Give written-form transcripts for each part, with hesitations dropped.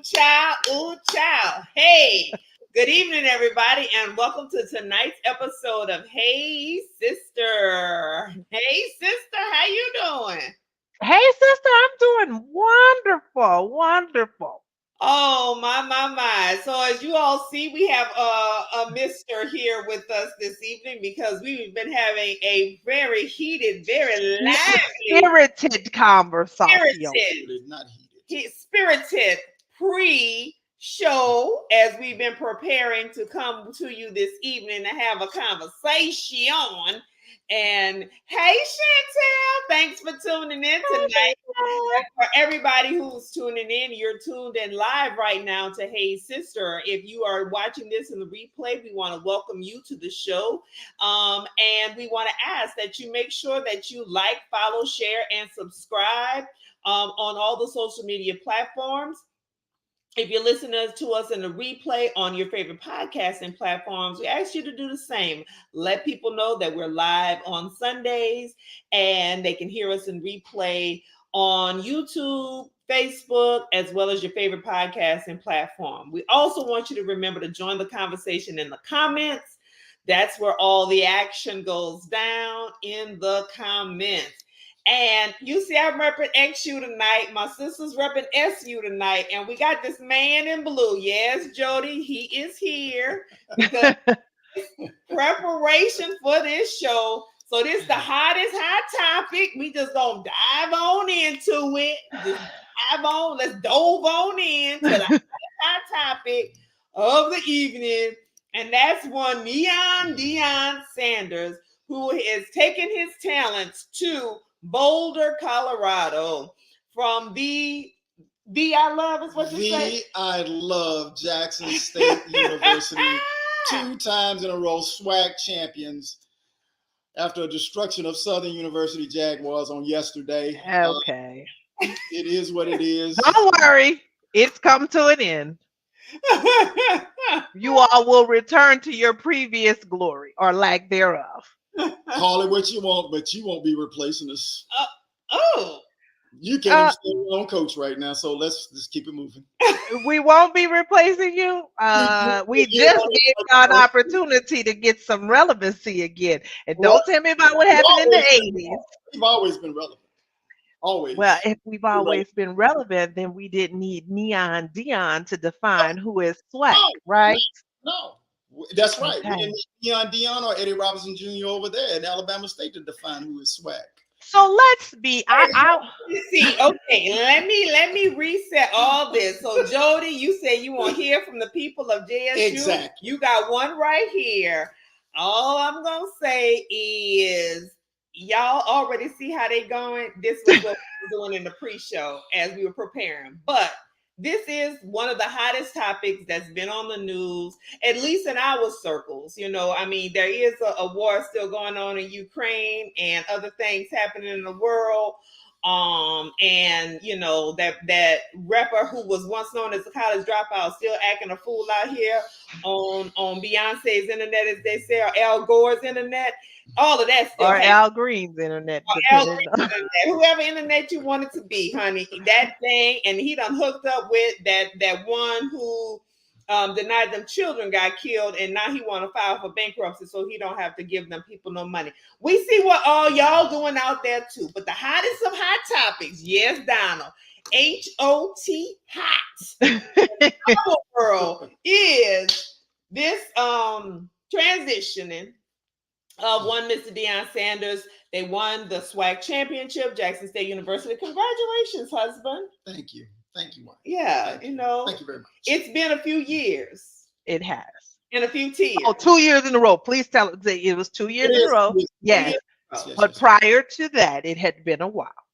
Ooh, child. Hey, good evening, everybody, and welcome to tonight's episode of Hey Sister. Hey, sister, how you doing? Hey, sister, I'm doing wonderful. Oh, my. So as you all see, we have a mister here with us this evening because we've been having a very heated, very lively, Spirited conversation. spirited spirited pre-show as we've been preparing to come to you this evening to have a conversation. And hey, Chantel, thanks for tuning in tonight. And for everybody who's tuning in, you're tuned in live right now to Hey Sister. If you are watching this in the replay, we want to welcome you to the show. And we want to ask that you make sure that you like, follow, share, and subscribe on all the social media platforms. If you're listening to us in the replay on your favorite podcasting platforms, we ask you to do the same. Let people know that we're live on Sundays and they can hear us in replay on YouTube, Facebook, as well as your favorite podcasting platform. We also want you to remember to join the conversation in the comments. That's where all the action goes down, in the comments. And you see, I'm repping XU tonight. My sister's repping SU tonight. And we got this man in blue. Yes, Jody, he is here because preparation for this show. So this is the hottest hot topic. We just gonna dive on into it. Just dive on. Let's dove on into the hot topic of the evening. And that's one Deion Sanders, who is taking his talents to Boulder, Colorado, from the I love is what you say. I love Jackson State University, 2 times in a row SWAC champions after a destruction of Southern University Jaguars on yesterday. Okay. It is what it is. Don't worry. It's come to an end. You all will return to your previous glory or lack thereof. Call it what you want, but you won't be replacing us. You can't even stay your own coach right now, so let's just keep it moving. We won't be replacing you. We just gave you an opportunity to get some relevancy again. And don't tell me about what happened in the 80s. We've always been relevant. Always. Well, if we've always been relevant, then we didn't need Neon Deion to define who is SWAC, right? No. That's right. Okay. We didn't need Neon Deion or Eddie Robinson Jr. over there at Alabama State to define who is SWAC. So let's be. See. Okay, let me reset all this. So Jody, you say you want to hear from the people of JSU. Exactly. You got one right here. All I'm gonna say is y'all already see how they going. This was what we were doing in the pre-show as we were preparing, but this is one of the hottest topics that's been on the news, at least in our circles. You know, I mean, there is a war still going on in Ukraine and other things happening in the world. And you know, that rapper who was once known as a college dropout still acting a fool out here on Beyonce's internet, as they say, or Al Gore's internet. All of that stuff. Or Al Green's internet. Whoever internet you want it to be, honey. That thing, and he done hooked up with that one who denied them children got killed, and now he want to file for bankruptcy so he don't have to give them people no money. We see what all y'all doing out there too. But the hottest of hot topics, yes, Donald, HOT hot our world is this transitioning of one Mr. Deion Sanders. They won the SWAC championship, Jackson State University. Congratulations, husband. Thank you. Wife. Yeah, you know. Thank you very much. It's been a few years. It has. And a few tears. Oh, 2 years in a row. Please tell us that it was 2 years in a row. Yes. But prior to that, it had been a while.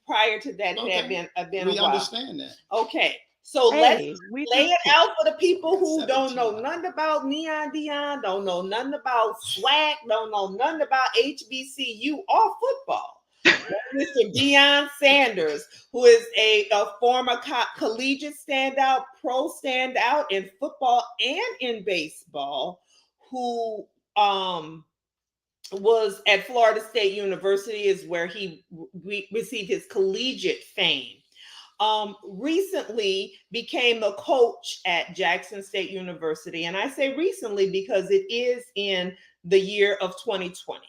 Prior to that, it had been a while. We understand that. Okay. So let's lay it out for the people who don't know nothing about Neon Deion, don't know nothing about SWAC, don't know nothing about HBCU or football. Mr. Deion Sanders, who is a former collegiate standout, pro standout in football and in baseball, who was at Florida State University, is where he received his collegiate fame. recently became a coach at Jackson State University. And I say recently because it is in the year of 2020.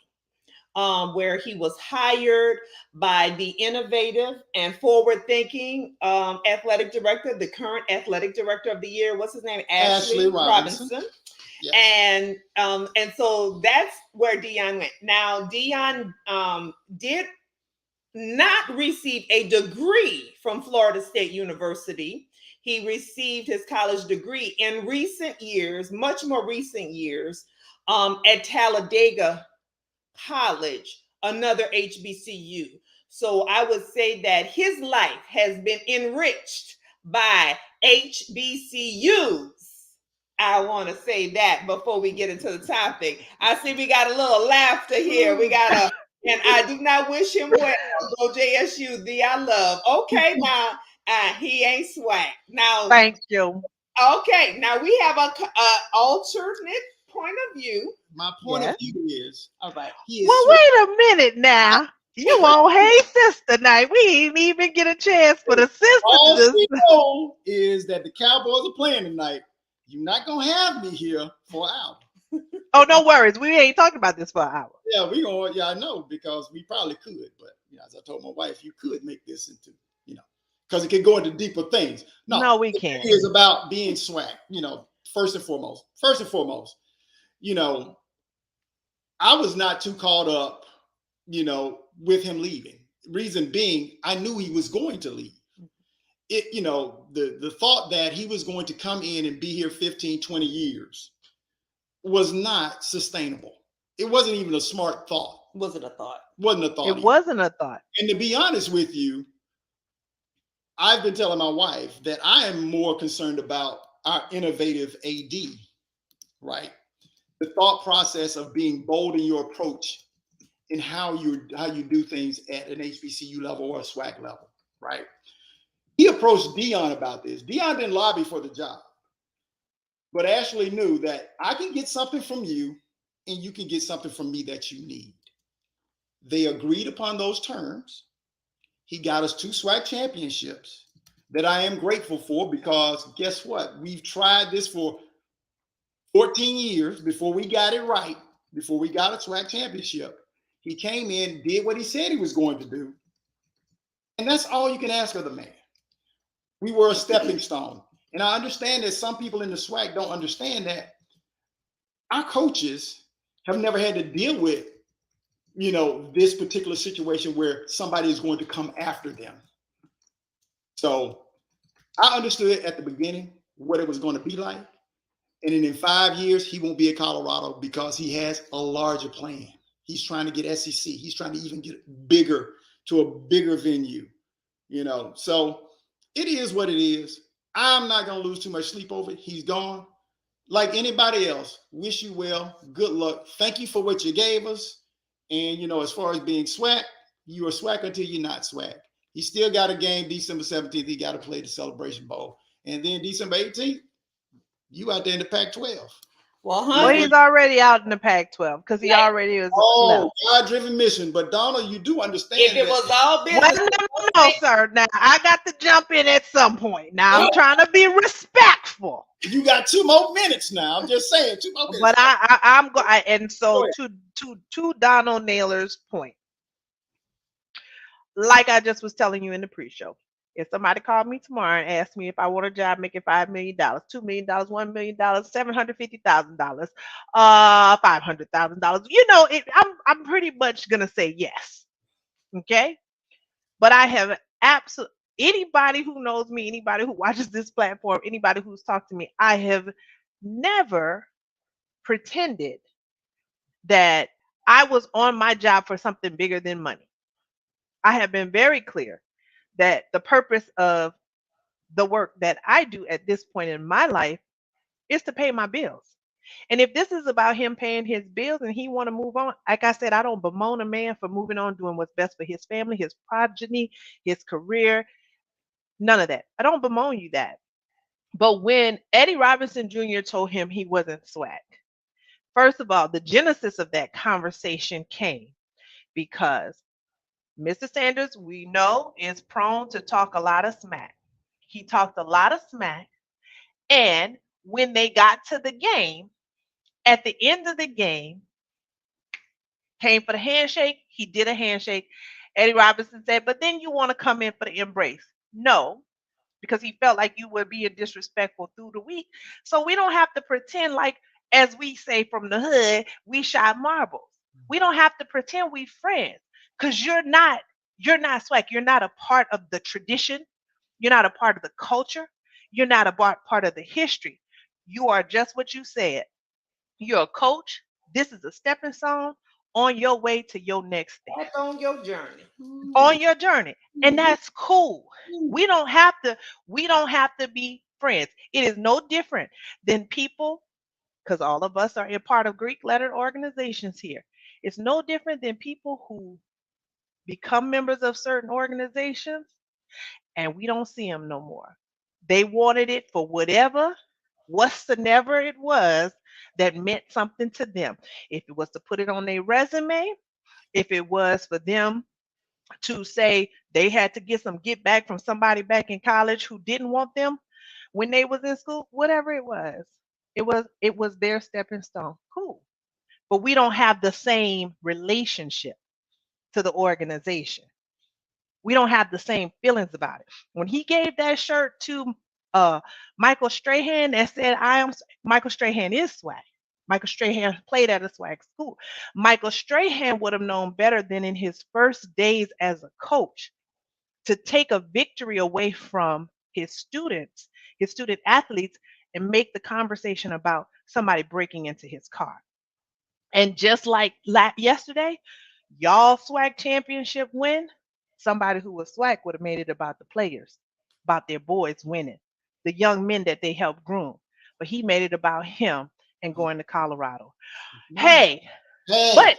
Where he was hired by the innovative and forward-thinking athletic director, the current athletic director of the year. What's his name? Ashley Robinson. Yes. And so that's where Dion went. Now Dion did not receive a degree from Florida State University. He received his college degree in recent years, much more recent years, at Talladega College, another HBCU. So I would say that his life has been enriched by HBCUs. I want to say that before we get into the topic. I see we got a little laughter here. We got a, and I do not wish him well. Go JSU, thee I love. Okay, now he ain't swag. Now, thank you. Okay, now we have a alternate point of view. My point of view is, all right. Well, wait a minute now. You won't hate sister night. We didn't even get a chance for the sister. All we know is that the Cowboys are playing tonight. You're not gonna have me here for an hour. Oh, no worries. We ain't talking about this for an hour. Yeah, we gonna. Yeah, I know, because we probably could, but as I told my wife, you could make this into, because it can go into deeper things. No, we can't. It is about being swag. First and foremost. I was not too caught up, with him leaving. Reason being, I knew he was going to leave. The thought that he was going to come in and be here 15, 20 years was not sustainable. It wasn't even a smart thought. Wasn't a thought. It wasn't a thought. And to be honest with you, I've been telling my wife that I am more concerned about our innovative AD, right? The thought process of being bold in your approach in how you do things at an HBCU level or a SWAC level, right? He approached Dion about this. Dion didn't lobby for the job, but Ashley knew that I can get something from you and you can get something from me that you need. They agreed upon those terms. He got us 2 SWAC championships that I am grateful for, because guess what? We've tried this for 14 years before we got it right, before we got a SWAC championship. He came in, did what he said he was going to do. And that's all you can ask of the man. We were a stepping stone. And I understand that some people in the SWAC don't understand that our coaches have never had to deal with, this particular situation where somebody is going to come after them. So I understood at the beginning what it was going to be like. And then in 5 years, he won't be at Colorado because he has a larger plan. He's trying to get SEC. He's trying to even get bigger, to a bigger venue, So it is what it is. I'm not going to lose too much sleep over it. He's gone. Like anybody else, wish you well. Good luck. Thank you for what you gave us. And, as far as being SWAC, you are SWAC until you're not SWAC. He still got a game December 17th. He got to play the Celebration Bowl. And then December 18th, you out there in the Pac-12. Well, he's already out in the Pac-12 because he already is. God-driven mission. But Donna, you do understand. If it was all business, no, sir. Now I got to jump in at some point. Now I'm trying to be respectful. You got 2 more minutes now. I'm just saying 2 more minutes. But I'm going. And so to Donald Naylor's point, like I just was telling you in the pre-show. If somebody called me tomorrow and asked me if I want a job making $5 million, $2 million, $1 million, $750,000, $500,000, I'm pretty much gonna say yes. Okay, but I have absolutely, anybody who knows me, anybody who watches this platform, anybody who's talked to me, I have never pretended that I was on my job for something bigger than money. I have been very clear that the purpose of the work that I do at this point in my life is to pay my bills. And if this is about him paying his bills and he want to move on, like I said, I don't bemoan a man for moving on, doing what's best for his family, his progeny, his career, none of that. I don't bemoan you that. But when Eddie Robinson Jr. told him he wasn't SWAC, first of all, the genesis of that conversation came because Mr. Sanders, we know, is prone to talk a lot of smack. He talked a lot of smack. And when they got to the game, at the end of the game, came for the handshake. He did a handshake. Eddie Robinson said, but then you want to come in for the embrace. No, because he felt like you were being disrespectful through the week. So we don't have to pretend like, as we say from the hood, we shot marbles. We don't have to pretend we friends because you're not swag. You're not a part of the tradition. You're not a part of the culture. You're not a part of the history. You are just what you said. You're a coach. This is a stepping stone on your way to your next thing. That's on your journey. On your journey. And that's cool. We don't have to be friends. It is no different than people, because all of us are in part of Greek lettered organizations here. It's no different than people who become members of certain organizations and we don't see them no more. They wanted it for whatsoever it was that meant something to them. If it was to put it on their resume, if it was for them to say they had to get some get back from somebody back in college who didn't want them when they was in school, whatever it was their stepping stone. Cool. But we don't have the same relationship to the organization. We don't have the same feelings about it. When he gave that shirt to Michael Strahan that said Michael Strahan is swag. Michael Strahan played at a swag school. Michael Strahan would have known better than in his first days as a coach to take a victory away from his student athletes, and make the conversation about somebody breaking into his car. And just like yesterday, y'all swag championship win, somebody who was swag would have made it about the players, about their boys winning, the young men that they helped groom. But he made it about him and going to Colorado. Hey, but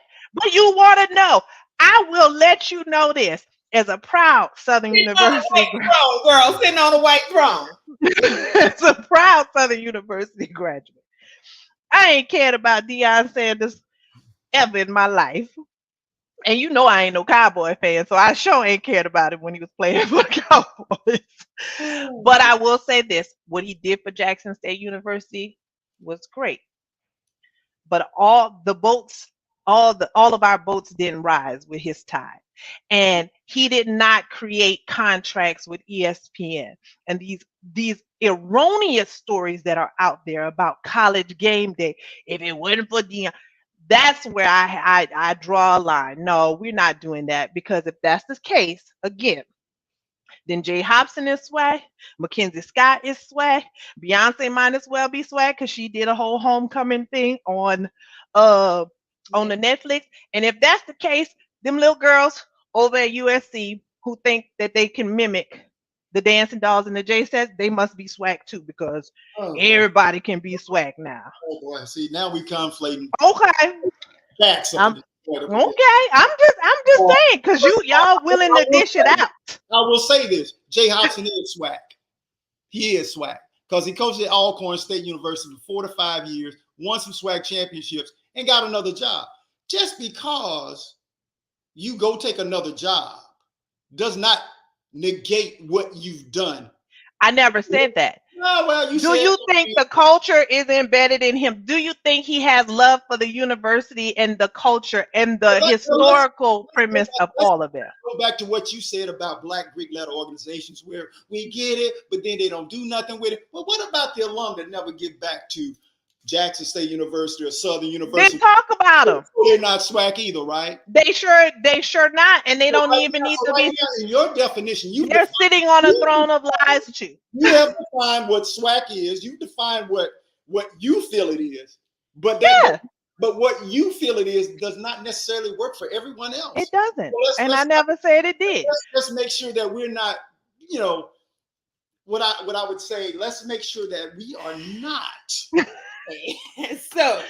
you want to know, I will let you know this as a proud Southern University girl, sitting on a white throne. as a proud Southern University graduate. I ain't cared about Deion Sanders ever in my life. And you know I ain't no Cowboy fan, so I sure ain't cared about him when he was playing for the Cowboys. But I will say this, what he did for Jackson State University was great. But all of our boats didn't rise with his tide. And he did not create contracts with ESPN. And these erroneous stories that are out there about college game day, if it wasn't for Deion, that's where I draw a line. No, we're not doing that, because if that's the case, again, then Jay Hobson is swag, Mackenzie Scott is swag, Beyonce might as well be swag because she did a whole homecoming thing on the Netflix. And if that's the case, them little girls over at USC who think that they can mimic the dancing dolls and the J sets, they must be swag too, because everybody can be swag now. Oh boy, see, now we conflating. Okay. Facts. Okay, I'm just saying, because y'all willing to dish it out. I will say this: Jay Hobson is swag. He is swag because he coached at Alcorn State University for 4 to 5 years, won some swag championships, and got another job. Just because you go take another job does not negate what you've done. I never said that. No, well, do you think the culture is embedded in him? Do you think he has love for the university and the culture and the historical premise of all of it? Go back to what you said about Black Greek letter organizations, where we get it, but then they don't do nothing with it. But what about the alum that never get back to Jackson State University or Southern University? They talk about them. They're not swag either, right? They sure not, and they don't even need to be. In your definition, they're sitting on a throne of lies too. You have defined what swag is. You define what you feel it is, but what you feel it is does not necessarily work for everyone else. It doesn't, so I never said it did. Let's make sure that we're not, what I would say. Let's make sure that we are not. So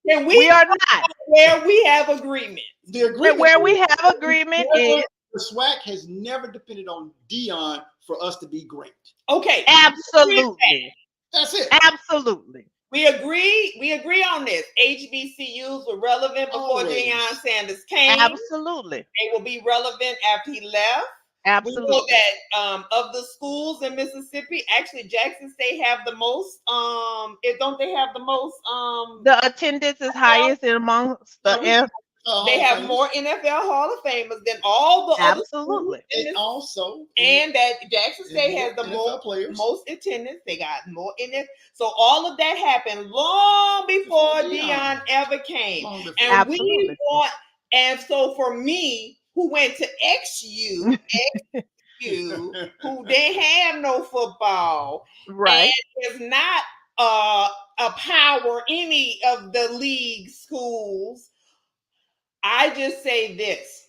we are not where we have agreement. The agreement where we have agreement is the SWAC has never depended on Deion for us to be great. Okay, absolutely. That's it. Absolutely. We agree on this. HBCUs were relevant before Always. Deion Sanders came. Absolutely. They will be relevant after he left. We know Absolutely. that of the schools in Mississippi, actually Jackson State have the most. Don't they have the most? The attendance is highest amongst the They have more NFL Hall of Famers than all the other schools. absolutely. And also, And that Jackson State has the NFL players. most attendance. They got more in it. So all of that happened long before Deion ever came. Long before. And Absolutely. we want, and so for me, who went to XU, who didn't have no football, Right. and is not a power any of the league schools, I just say this.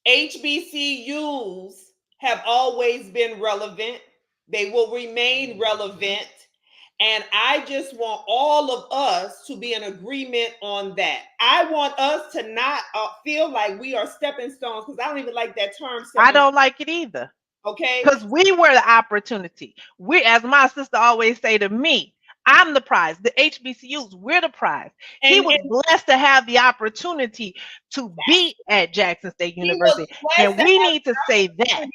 HBCUs have always been relevant. They will remain relevant. And I just want all of us to be in agreement on that. I want us to not feel like we are stepping stones, because I don't even like that term. I don't like it either. Okay. Because we were the opportunity. We, as my sister always say to me, I'm the prize. The HBCUs, we're the prize. He was blessed to have the opportunity to be at Jackson State University. And we need to say that.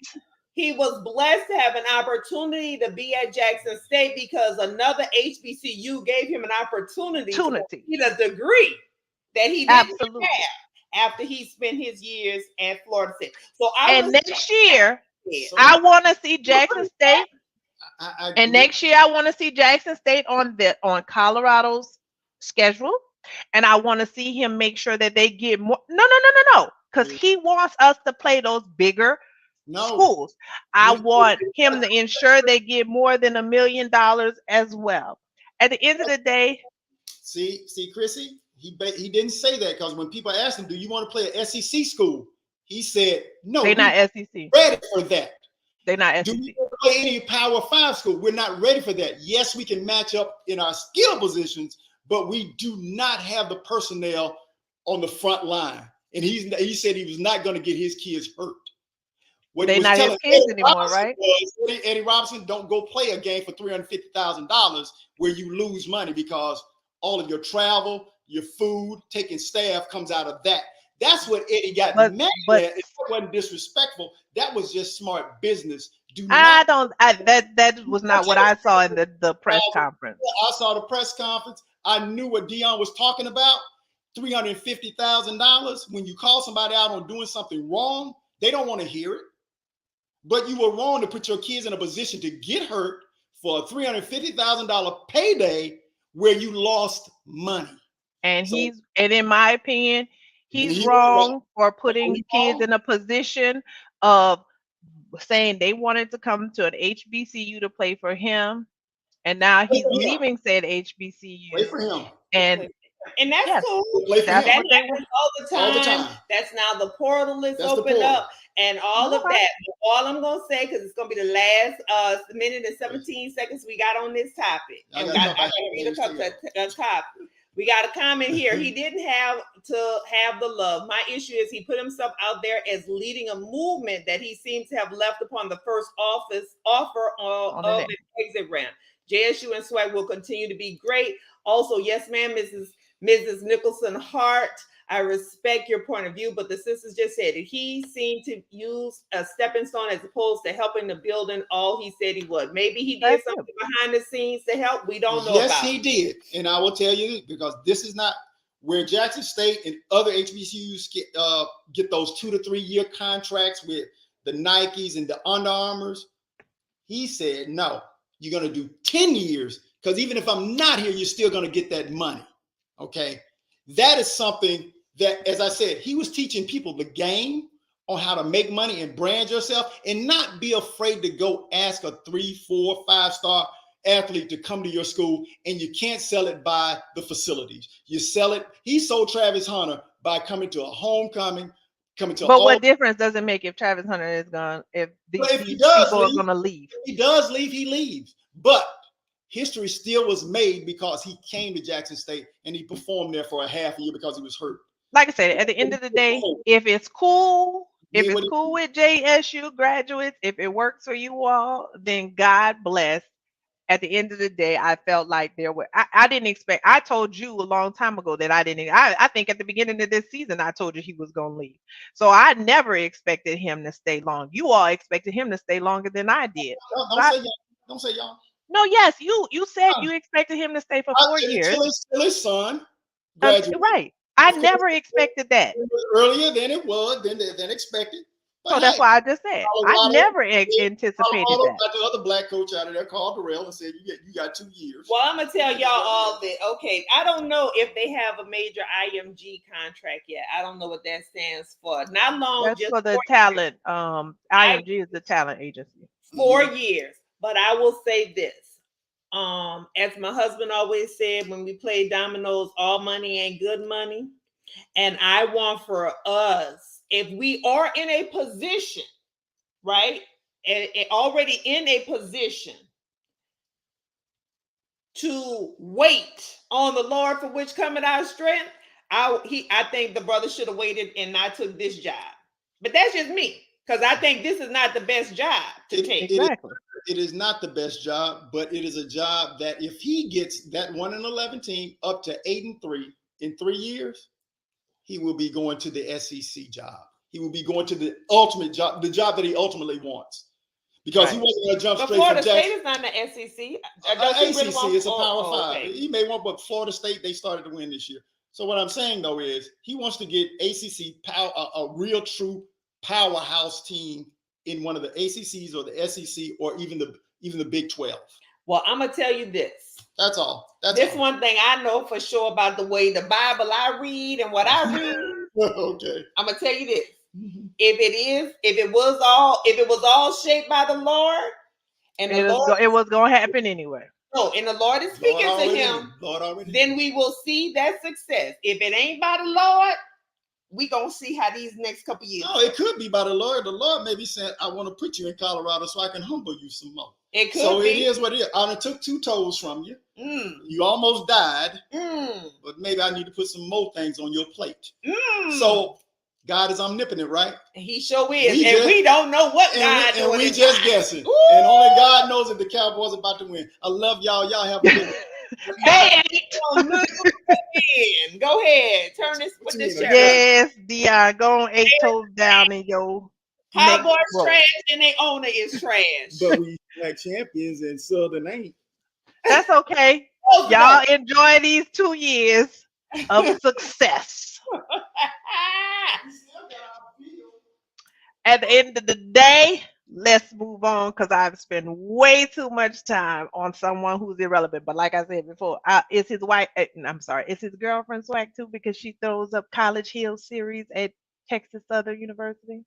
He was blessed to have an opportunity to be at Jackson State because another HBCU gave him an opportunity to get a degree that he didn't have after he spent his years at Florida State. So next year, I want to see Jackson State. And next year, I want to see Jackson State on Colorado's schedule, and I want to see him make sure that they get more. No, because he wants us to play those bigger schools. I want him to ensure they get more than $1 million as well. At the end of the day, see, Chrissy, he didn't say that, because when people asked him, "Do you want to play an SEC school?" he said, "No, they're not SEC. Ready for that." They're not SEC. Do we play any Power 5 school? We're not ready for that. Yes, we can match up in our skill positions, but we do not have the personnel on the front line. And he said he was not going to get his kids hurt. What they're not his kids anymore, right? Eddie Robinson, don't go play a game for $350,000 where you lose money, because all of your travel, your food, taking staff comes out of that. That's what Eddie got mad at. It wasn't disrespectful. That was just smart business. That was not what I saw in the press conference. I saw the press conference. I knew what Deion was talking about. $350,000. When you call somebody out on doing something wrong, they don't want to hear it. But you were wrong to put your kids in a position to get hurt for a $350,000 payday where you lost money. And in my opinion, he's wrong for putting kids in a position of saying they wanted to come to an HBCU to play for him, and now he's leaving said HBCU. Play for him. And that's cool. That happens all the time. That's now the portal is open up and all of that. But all I'm going to say, because it's going to be the last minute and 17 seconds we got on this topic. And I got to read a copy. We got a comment here. He didn't have to have the love. My issue is he put himself out there as leading a movement that he seems to have left upon the first offer of an exit ramp. JSU and SWAC will continue to be great. Also, yes, ma'am, Mrs. Nicholson Hart, I respect your point of view, but the sisters just said it. He seemed to use a stepping stone as opposed to helping the building all he said he would. Maybe he did something behind the scenes to help. We don't know about. Yes, he did. And I will tell you, because this is not where Jackson State and other HBCUs get those 2 to 3 year contracts with the Nikes and the Under Armours. He said, no, you're going to do 10 years, because even if I'm not here, you're still going to get that money. Okay. That is something that, as I said, he was teaching people the game on how to make money and brand yourself, and not be afraid to go ask a 3, 4, 5-star athlete to come to your school, and you can't sell it by the facilities. You sell it. He sold Travis Hunter by coming to a homecoming, But what difference does it make if Travis Hunter is gone? If these people are going to leave? If he does leave, he leaves. But history still was made because he came to Jackson State and he performed there for a half a year because he was hurt. Like I said, at the end of the day, if it's cool, with JSU graduates, if it works for you all, then God bless. at the end of the day, I felt like I didn't expect, I told you a long time ago that I think at the beginning of this season, I told you he was going to leave. So I never expected him to stay long. You all expected him to stay longer than I did. Don't say y'all. Don't say y'all. No, yes, you said you expected him to stay for 4 years. Until his son graduated. Right. I never expected that. Earlier than it was, than expected. But So that's why I just said I never anticipated Colorado that. got the other black coach out of there, called Darrell, and said, you got 2 years. Well, I'm gonna tell y'all all that. Okay, I don't know if they have a major IMG contract yet. I don't know what that stands for. Not long, That's just for the 4 talent. years. IMG is the talent agency. 4 years. But I will say this. As my husband always said, when we play dominoes, all money ain't good money. And I want for us, if we are in a position, right, and already in a position to wait on the Lord for which cometh our strength, I think the brother should have waited and not took this job. But that's just me, because I think this is not the best job to take. Exactly. It is not the best job, but it is a job that if he gets that 1-11 team up to 8-3 in 3 years, he will be going to the SEC job. He will be going to the ultimate job, the job that he ultimately wants. Because he wasn't going to jump straight Florida from Jackson. State is not the SEC. ACC, it's a Power 5. Okay. He may want, but Florida State, they started to win this year. So what I'm saying, though, is he wants to get ACC power, a real true powerhouse team in one of the ACCs or the SEC or even the Big 12. Well, I'm gonna tell you this. That's all. One thing I know for sure about the way the Bible I read and what I read. Okay. I'm gonna tell you this. If it was all shaped by the Lord, and it was gonna happen anyway. No, and the Lord is speaking to him. Then we will see that success. If it ain't by the Lord, we gonna see how these next couple years. No, it could be by the Lord. The Lord maybe said, "I want to put you in Colorado so I can humble you some more." It could so be. It is what it is. I took 2 toes from you. You almost died. But maybe I need to put some more things on your plate. So God is omnipotent, right? He sure is. We don't know what God is. And we just guessing. Ooh. And only God knows if the Cowboys are about to win. I love y'all. Y'all have a good Go ahead. Turn this. Put this shirt. Yes, Dion. Go on 8 toes down in your Cowboys trash and their owner is trash. But we like champions and Southern ain't. That's okay. Y'all enjoy these 2 years of success. At the end of the day, let's move on because I've spent way too much time on someone who's irrelevant. But like I said before, is his wife? Is his girlfriend swag too because she throws up College Hill series at Texas Southern University?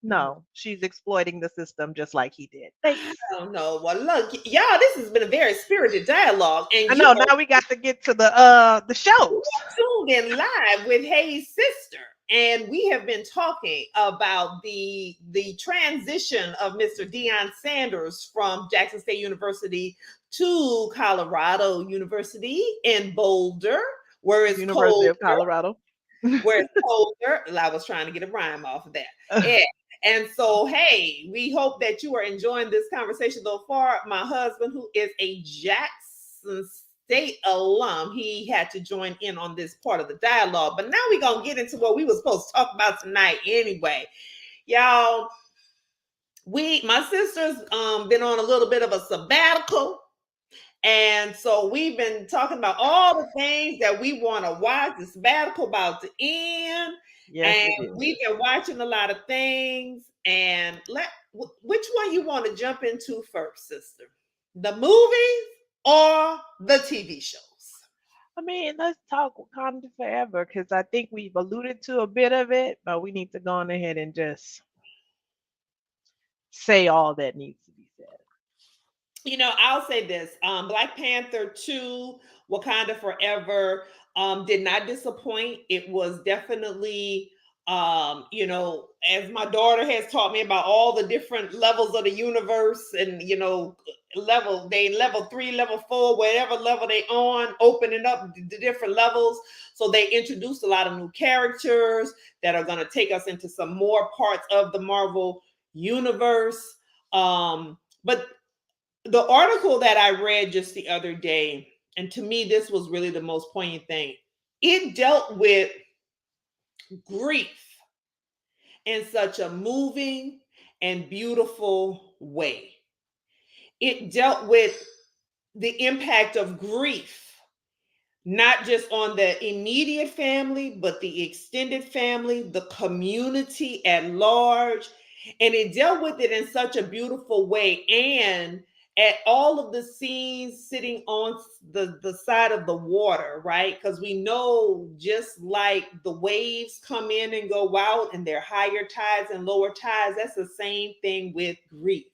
No, she's exploiting the system just like he did. Thanks. Oh no! Well, look, y'all, this has been a very spirited dialogue, and I know now we got to get to the shows. Tuned in live with Hayes' sister. And we have been talking about the transition of Mr. Deion Sanders from Jackson State University to Colorado University in Boulder, where it's University colder, of Colorado, where it's colder. I was trying to get a rhyme off of that. Yeah. And so, hey, we hope that you are enjoying this conversation so far. My husband, who is a Jackson State alum, he had to join in on this part of the dialogue. But now we're going to get into what we were supposed to talk about tonight anyway. Y'all, my sister's been on a little bit of a sabbatical. And so we've been talking about all the things that we want to watch. The sabbatical about to end. Yes, and we've been watching a lot of things. And which one you want to jump into first, sister? The movies or the TV shows? I mean, let's talk Wakanda Forever because I think we've alluded to a bit of it, but we need to go on ahead and just say all that needs to be said. You know, I'll say this. Black Panther 2, Wakanda Forever did not disappoint. It was definitely, you know, as my daughter has taught me about all the different levels of the universe and, you know, level 3, level 4, whatever level they on, opening up the different levels. So they introduced a lot of new characters that are going to take us into some more parts of the Marvel universe. But the article that I read just the other day, and to me, this was really the most poignant thing. It dealt with grief in such a moving and beautiful way. It dealt with the impact of grief, not just on the immediate family, but the extended family, the community at large. And it dealt with it in such a beautiful way. And at all of the scenes sitting on the side of the water, right? Because we know just like the waves come in and go out, and there are higher tides and lower tides, that's the same thing with grief.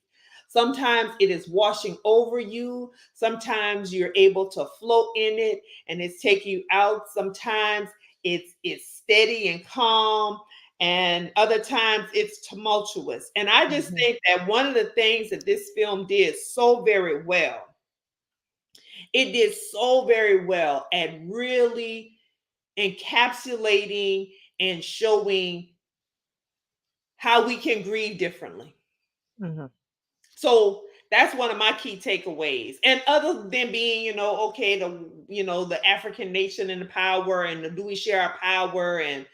Sometimes it is washing over you. Sometimes you're able to float in it and it's taking you out. Sometimes it's steady and calm, and other times it's tumultuous. And I just Mhm. think that one of the things that this film did so very well, it did so very well at really encapsulating and showing how we can grieve differently. Mhm. So that's one of my key takeaways. And other than being, okay, the African nation and the power, and the, do we share our power? And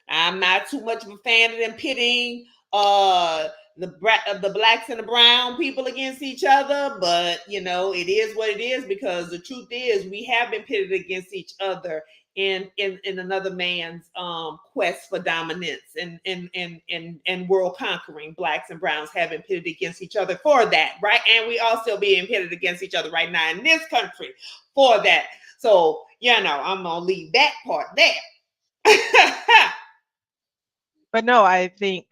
I'm not too much of a fan of them pitting the blacks and the brown people against each other, but it is what it is, because the truth is we have been pitted against each other in another man's quest for dominance and world conquering. Blacks and browns have been pitted against each other for that, right? And we are still being pitted against each other right now in this country for that. So I'm gonna leave that part there. But no, I think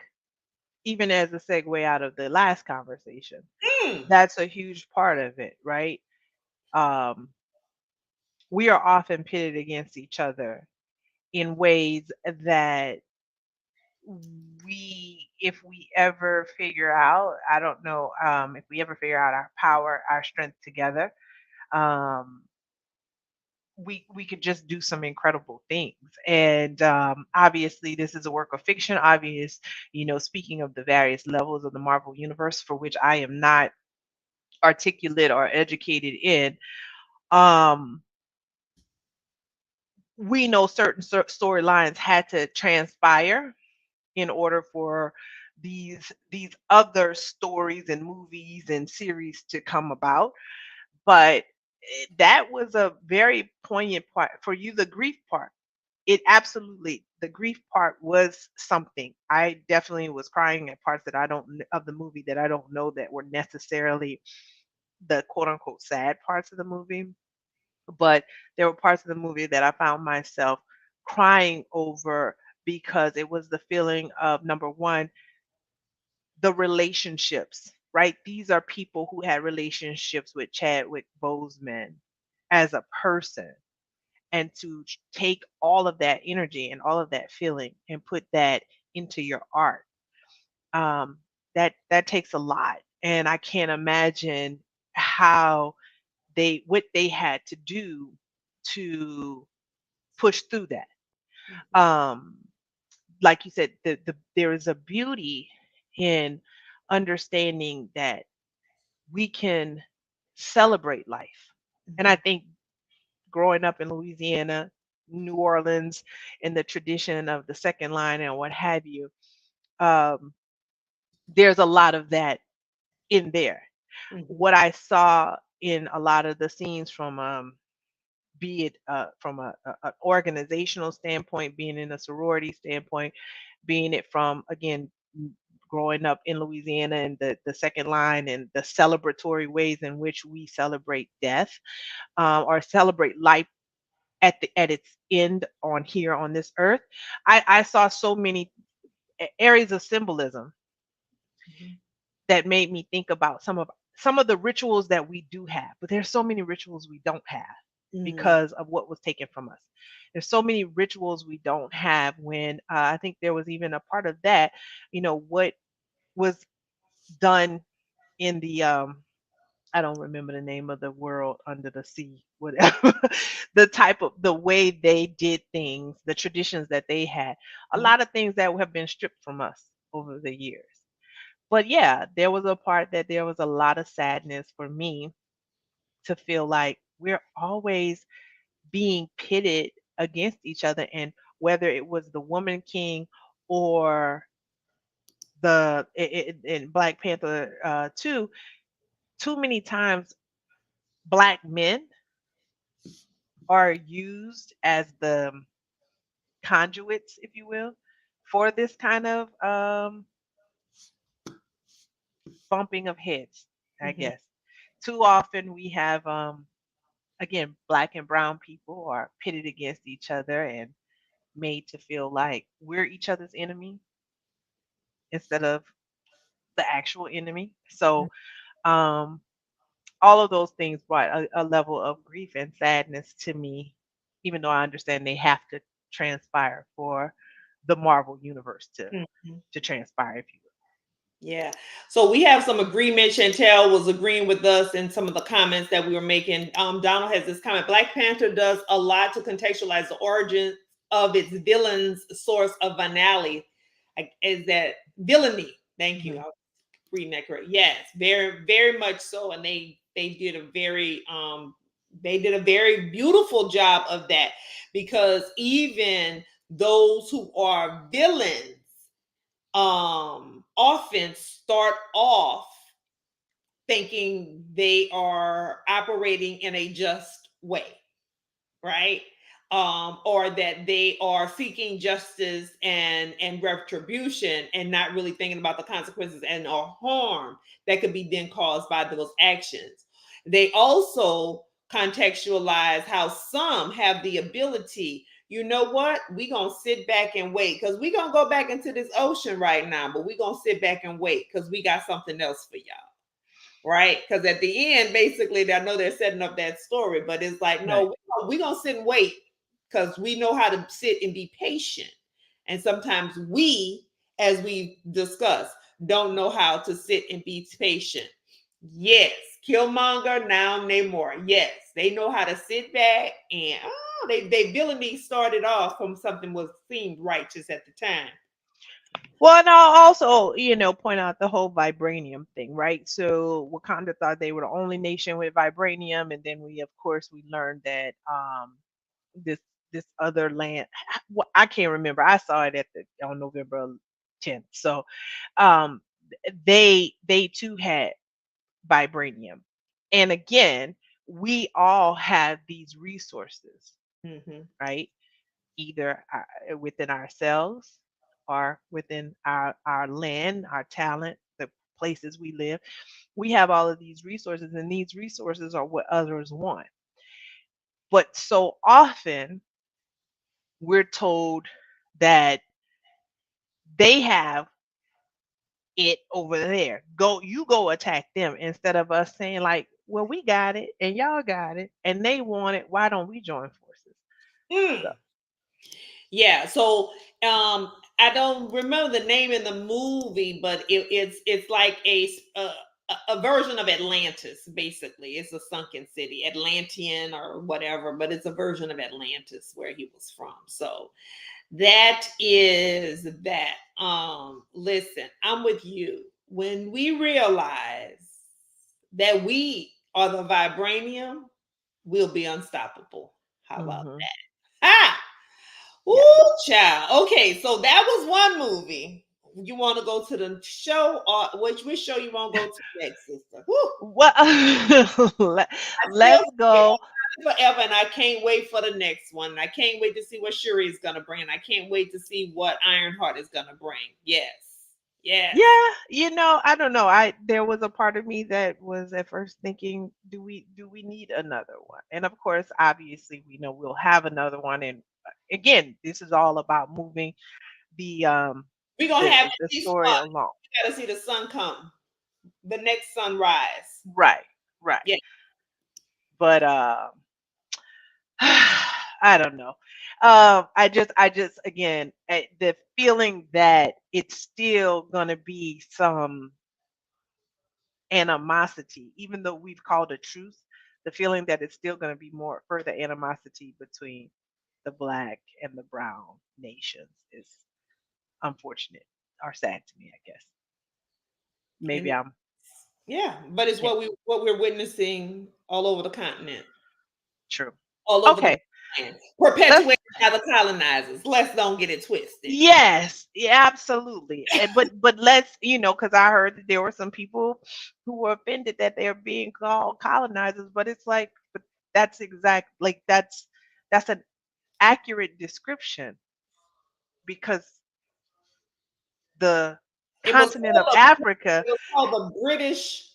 even as a segue out of the last conversation, Mm, that's a huge part of it, right? Um, we are often pitted against each other in ways that if we ever figure out, I don't know, if we ever figure out our power, our strength together, um, we could just do some incredible things. And obviously, this is a work of fiction. Speaking of the various levels of the Marvel universe, for which I am not articulate or educated in, um, we know certain storylines had to transpire in order for these other stories and movies and series to come about. But that was a very poignant part for you. The grief part, it absolutely, the grief part was something. I definitely was crying at parts that I don't of the movie that I don't know that were necessarily the quote unquote sad parts of the movie, but there were parts of the movie that I found myself crying over, because it was the feeling of, number one, the relationships, right? These are people who had relationships with Chadwick Boseman as a person, and to take all of that energy and all of that feeling and put that into your art, um, that takes a lot. And I can't imagine how what they had to do to push through that. Um, like you said, there is a beauty in understanding that we can celebrate life. And I think growing up in Louisiana, New Orleans, in the tradition of the second line and what have you, um, there's a lot of that in there. mhm, What I saw in a lot of the scenes from be it from an organizational standpoint, being in a sorority standpoint, being it from, again, growing up in Louisiana and the second line and the celebratory ways in which we celebrate death, or celebrate life at its end on here on this earth. I saw so many areas of symbolism that made me think about some of the rituals that we do have, but there's so many rituals we don't have mhm, because of what was taken from us. There's so many rituals we don't have when I think there was even a part of that, what was done in the I don't remember the name of the world under the sea, whatever. The way they did things, the traditions that they had, a mhm, lot of things that have been stripped from us over the years. But yeah, there was a part that there was a lot of sadness for me to feel like we're always being pitted against each other, and whether it was the woman king or in Black Panther 2, too many times black men are used as the conduits, if you will, for this kind of bumping of heads, I Mhm. guess. Too often we have again, black and brown people are pitted against each other and made to feel like we're each other's enemy instead of the actual enemy. So um all of those things brought a level of grief and sadness to me, even though I understand they have to transpire for the Marvel universe Mhm. to transpire, if you Yeah. So we have some agreement. Chantel was agreeing with us in some of the comments that we were making. Donald has this comment. Black Panther does a lot to contextualize the origin of its villain's source of finality. Is that villainy? Thank you. will. I was reading that correct. Yes, very, very much so. And they did a very beautiful job of that, because even those who are villains often start off thinking they are operating in a just way, right? Or that they are seeking justice and retribution, and not really thinking about the consequences and or harm that could be then caused by those actions. They also contextualize how some have the ability, you know what, we gonna sit back and wait, because we gonna go back into this ocean right now, but we gonna sit back and wait because we got something else for y'all, right? Because at the end, basically, I know they're setting up that story, but it's like, Right. no, we're going to sit and wait because we know how to sit and be patient. And sometimes we, as we discussed, don't know how to sit and be patient. Yes, Killmonger, now Namor. Yes, they know how to sit back and they villainy started off from something was seemed righteous at the time. Well, and I'll also, point out the whole vibranium thing, right? So Wakanda thought they were the only nation with vibranium, and then we, of course, we learned that this this other land, well, I can't remember. I saw it on November 10th. So um, they too had vibranium, and again, we all have these resources, Mm-hmm. right? Either within ourselves or within our land, our talent, the places we live. We have all of these resources, and these resources are what others want. But so often we're told that they have it over there. You go attack them, instead of us saying like, well, we got it and y'all got it and they want it. Why don't we join forces? So, Mm. Yeah, so I don't remember the name in the movie, but it's like a version of Atlantis. Basically, it's a sunken city, Atlantean or whatever, but it's a version of Atlantis where he was from. So that is that. Listen, I'm with you. When we realize that we are the vibranium, we'll be unstoppable. How about mhm. that? Ah! Yeah. Ooh, child. Okay, so that was one movie. You want to go to the show, or which show you want to go to next, sister? Woo. Well, I still let's say go. forever, and I can't wait for the next one. I can't wait to see what Shuri is gonna bring. I can't wait to see what Ironheart is gonna bring. Yes, yes. Yeah, I don't know. I There was a part of me that was at first thinking, do we need another one? And of course, obviously, we know we'll have another one. And again, this is all about moving the um We're gonna have at the least story one. along. We gotta see the sun come, the next sunrise. Right, right. Yeah. But I don't know. I just again, the feeling that it's still gonna be some animosity, even though we've called a truce. The feeling that it's still going to be more further animosity between the black and the brown nations is unfortunate or sad to me, I guess. Maybe And I'm yeah, but it's yeah, what we're witnessing all over the continent, true. all over the Okay, land, let's. perpetuated by the colonizers. Let's don't get it twisted. Yes, yeah, absolutely. But let's, because I heard that there were some people who were offended that they're being called colonizers, but it's like, but that's an accurate description because the It was continent of Africa, called the British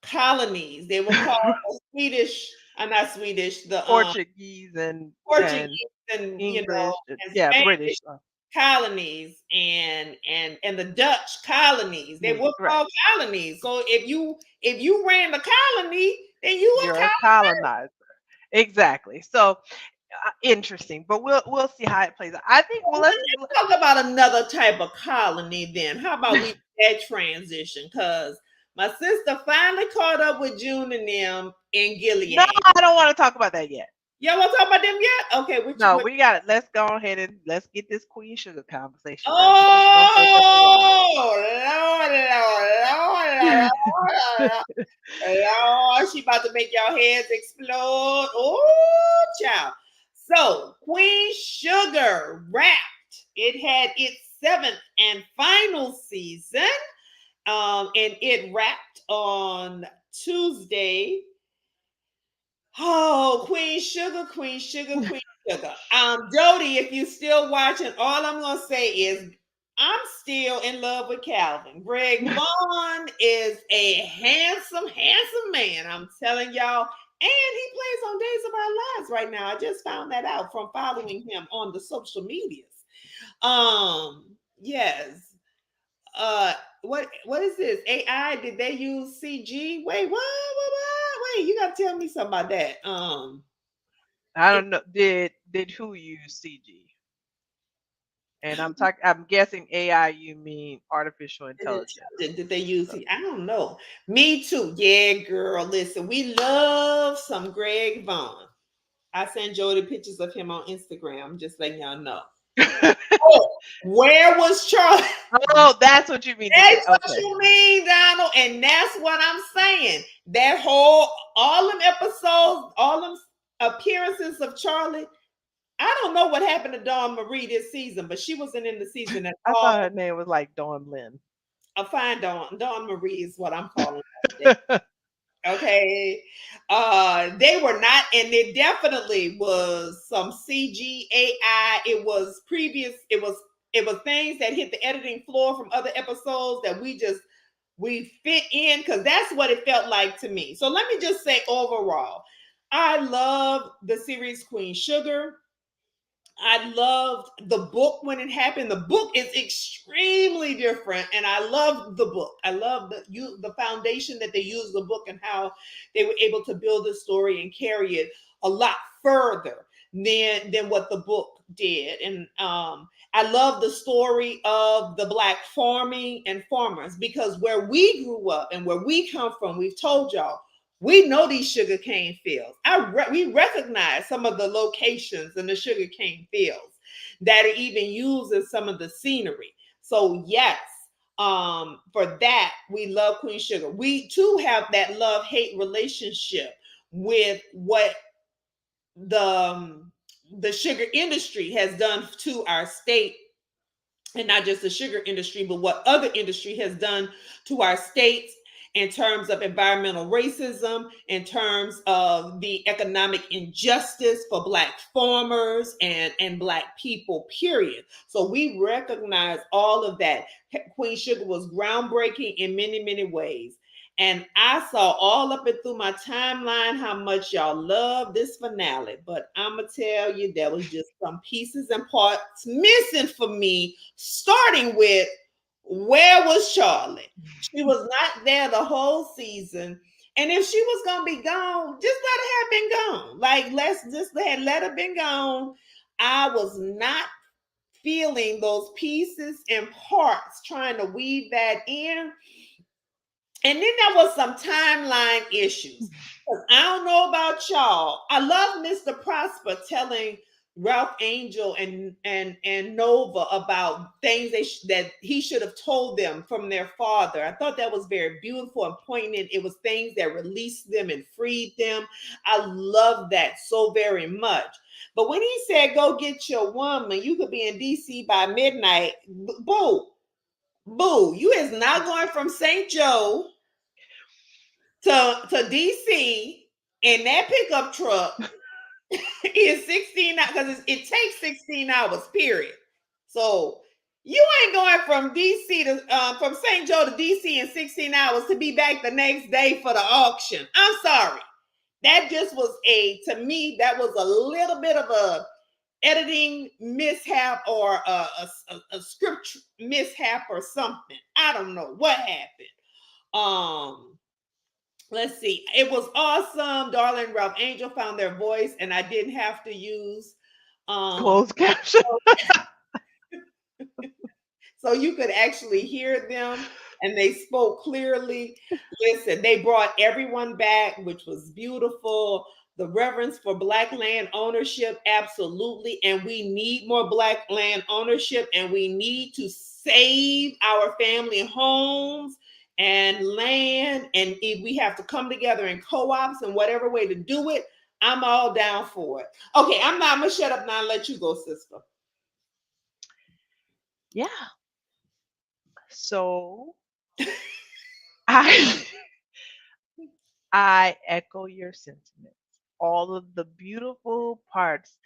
colonies. They were called the Swedish, not Swedish, the Portuguese and Portuguese and English, and yeah, British, Spanish colonies and the Dutch colonies. They were right. called colonies. So if you ran the colony, then you were You're a called. colonizer. Exactly. So interesting, but we'll see how it plays out. I think well let's Let's talk about another type of colony then. How about we do that transition? Because my sister finally caught up with June and them in no, Gilead. I don't want to talk about that yet. Y'all want to talk about them yet? Okay, No, we got it. Let's go ahead and let's get this Queen Sugar conversation done because it's gonna take us a while. Lord, Lord, she about to make y'all heads explode. Oh, child. So, Queen Sugar wrapped. It had its 7th and final season. And it wrapped on Tuesday. Oh, Queen Sugar, Queen Sugar, Queen Sugar. Jody, if you still watching, all I'm gonna say is I'm still in love with Calvin. Greg Vaughn is a handsome, handsome man. I'm telling y'all. And he plays on Days of Our Lives right now. I just found that out from following him on the social medias. Yes. What is this? AI? Did they use CG? Wait, what? Wait, you gotta tell me something about that. I don't know. Did who use CG? And I'm guessing AI you mean artificial intelligence. Did they use it? I don't know. Me too. Yeah, girl. Listen, we love some Greg Vaughn. I send Jody pictures of him on Instagram, just letting y'all know. Oh, where was Charlie? Oh, that's what you mean. That's what Okay. you mean, Donald. And that's what I'm saying. That whole, all them episodes, all them appearances of Charlie. I don't know what happened to Dawn Marie this season, but she wasn't in the season at I all. thought her name was like Dawn Lynn. I find Dawn Marie is what I'm calling her. Okay. They were not, and there definitely was some CGAI. It was things that hit the editing floor from other episodes that we fit in because that's what it felt like to me. So let me just say overall, I love the series Queen Sugar. I loved the book when it happened. The book is extremely different, and I love the book. I love the foundation that they used the book and how they were able to build the story and carry it a lot further than what the book did. And I love the story of the Black farming and farmers because where we grew up and where we come from, we've told y'all we know these sugarcane fields. We recognize some of the locations in the sugarcane fields that are even used in some of the scenery. So yes, for that we love Queen Sugar. We too have that love-hate relationship with what the sugar industry has done to our state, and not just the sugar industry, but what other industry has done to our states in terms of environmental racism, in terms of the economic injustice for Black farmers and Black people, period. So we recognize all of that. Queen Sugar was groundbreaking in many, many ways. And I saw all up and through my timeline how much y'all love this finale. But I'm going to tell you, there was just some pieces and parts missing for me, starting with where was Charlie? She was not there the whole season. And if she was going to be gone, just let her have been gone. Like, let's just let her been gone. I was not feeling those pieces and parts trying to weave that in. And then there was some timeline issues. I don't know about y'all. I love Mr. Prosper telling Ralph Angel and Nova about things that he should have told them from their father. I thought that was very beautiful and poignant. It was things that released them and freed them. I love that so very much. But when he said, "Go get your woman, you could be in DC by midnight," boo, boo, you is not going from St. Joe to DC in that pickup truck is 16 hours because it takes 16 hours, period. So you ain't going from DC to from St. Joe to DC in 16 hours to be back the next day for the auction. I'm sorry. That just was to me, that was a little bit of a editing mishap or a script mishap or something. I don't know what happened. Let's see. It was awesome. Darling Ralph Angel found their voice, and I didn't have to use Closed caption. so you could actually hear them and they spoke clearly. Listen, they brought everyone back, which was beautiful. The reverence for Black land ownership, absolutely. And we need more Black land ownership, and we need to save our family homes and land. And if we have to come together in co-ops and whatever way to do it, I'm all down for it. Okay, I'm gonna shut up now and let you go, sister. Yeah. So I I echo your sentiments. All of the beautiful parts.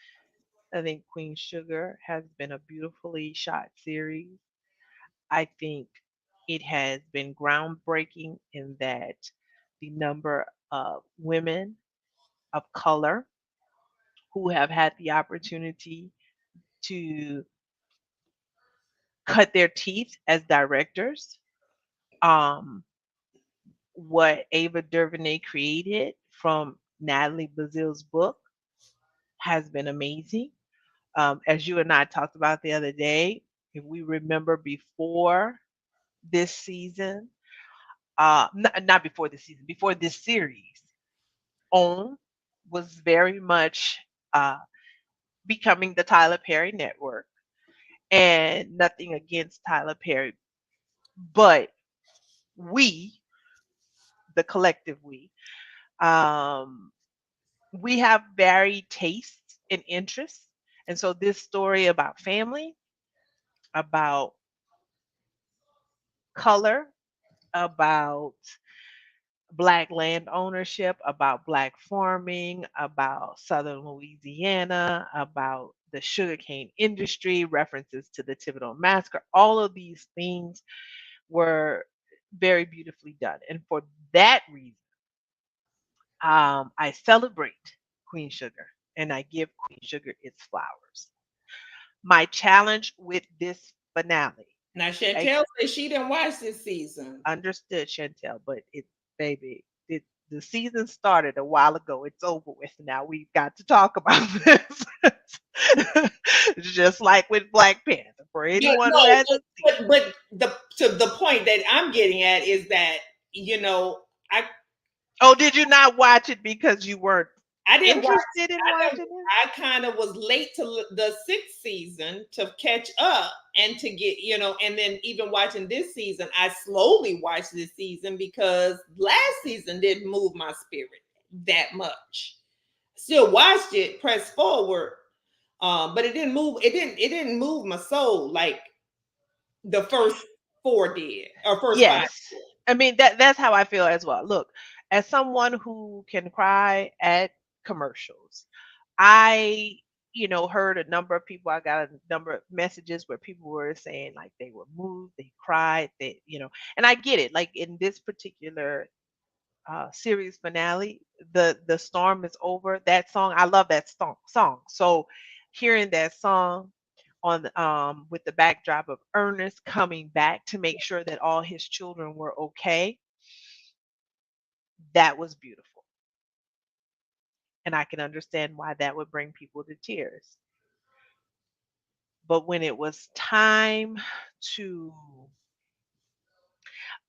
I think Queen Sugar has been a beautifully shot series. I think it has been groundbreaking in that the number of women of color who have had the opportunity to cut their teeth as directors. Um, what Ava DuVernay created from Natalie Bazille's book has been amazing. As you and I talked about the other day, if we remember before this season, not before this season, before this series, OWN was very much uh, becoming the Tyler Perry network. And nothing against Tyler Perry, but we, the collective um, we have varied tastes and interests. And so this story about family, about color, about Black land ownership, about Black farming, about Southern Louisiana, about the sugarcane industry, references to the Thibodeau massacre, all of these things were very beautifully done. And for that reason, I celebrate Queen Sugar and I give Queen Sugar its flowers. My challenge with this finale, Now I Chantel says she didn't watch this season. understood Chantel, but it, baby, the season started a while ago. It's over with now. We've got to talk about this. Just like with Black Panther. For But anyone who no, hasn't seen, but the to the point that I'm getting at is that I oh, did you not watch it because you weren't I didn't watch. interested in watching it? I kind of was late to the sixth season to catch up and to get, and then even watching this season, I slowly watched this season because last season didn't move my spirit that much. Still watched it, press forward, but it didn't move. It didn't move my soul like the first four did or first five. Yes. I mean that's how I feel as well. Look, as someone who can cry at commercials, I heard a number of people. I got a number of messages where people were saying like they were moved, they cried, and I get it. Like in this particular series finale, the storm is over. That song, I love that song. So hearing that song on with the backdrop of Ernest coming back to make sure that all his children were okay, that was beautiful. And I can understand why that would bring people to tears. But when it was time to,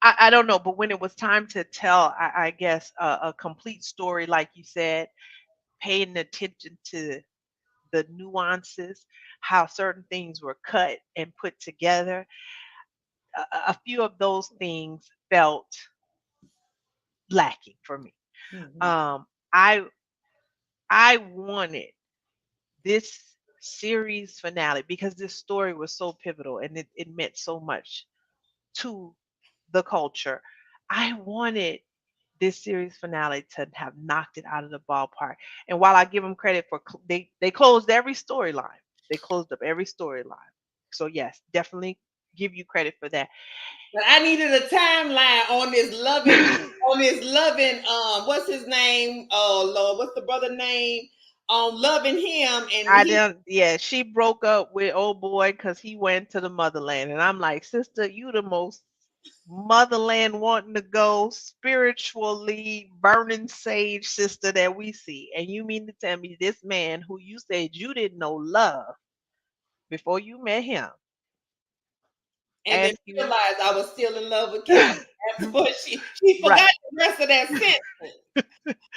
I don't know, but when it was time to tell, I guess, a complete story, like you said, paying attention to the nuances, how certain things were cut and put together. A few of those things felt lacking for me. Mhm. Um, I I wanted this series finale because this story was so pivotal and it meant so much to the culture. I wanted this series finale to have knocked it out of the ballpark. And while I give them credit for they closed every storyline, they closed up every storyline. So yes, definitely give you credit for that. But I needed a timeline on this loving, what's his name? Oh Lord, what's the brother name? Loving him, and I he didn't. Yeah, she broke up with old boy because he went to the motherland, and I'm like, sister, you the most motherland wanting to go spiritually burning sage sister that we see, and you mean to tell me this man who you said you didn't know love before you met him and then ask you realized I was still in love with Cal. That's what she forgot right? the rest of that sentence.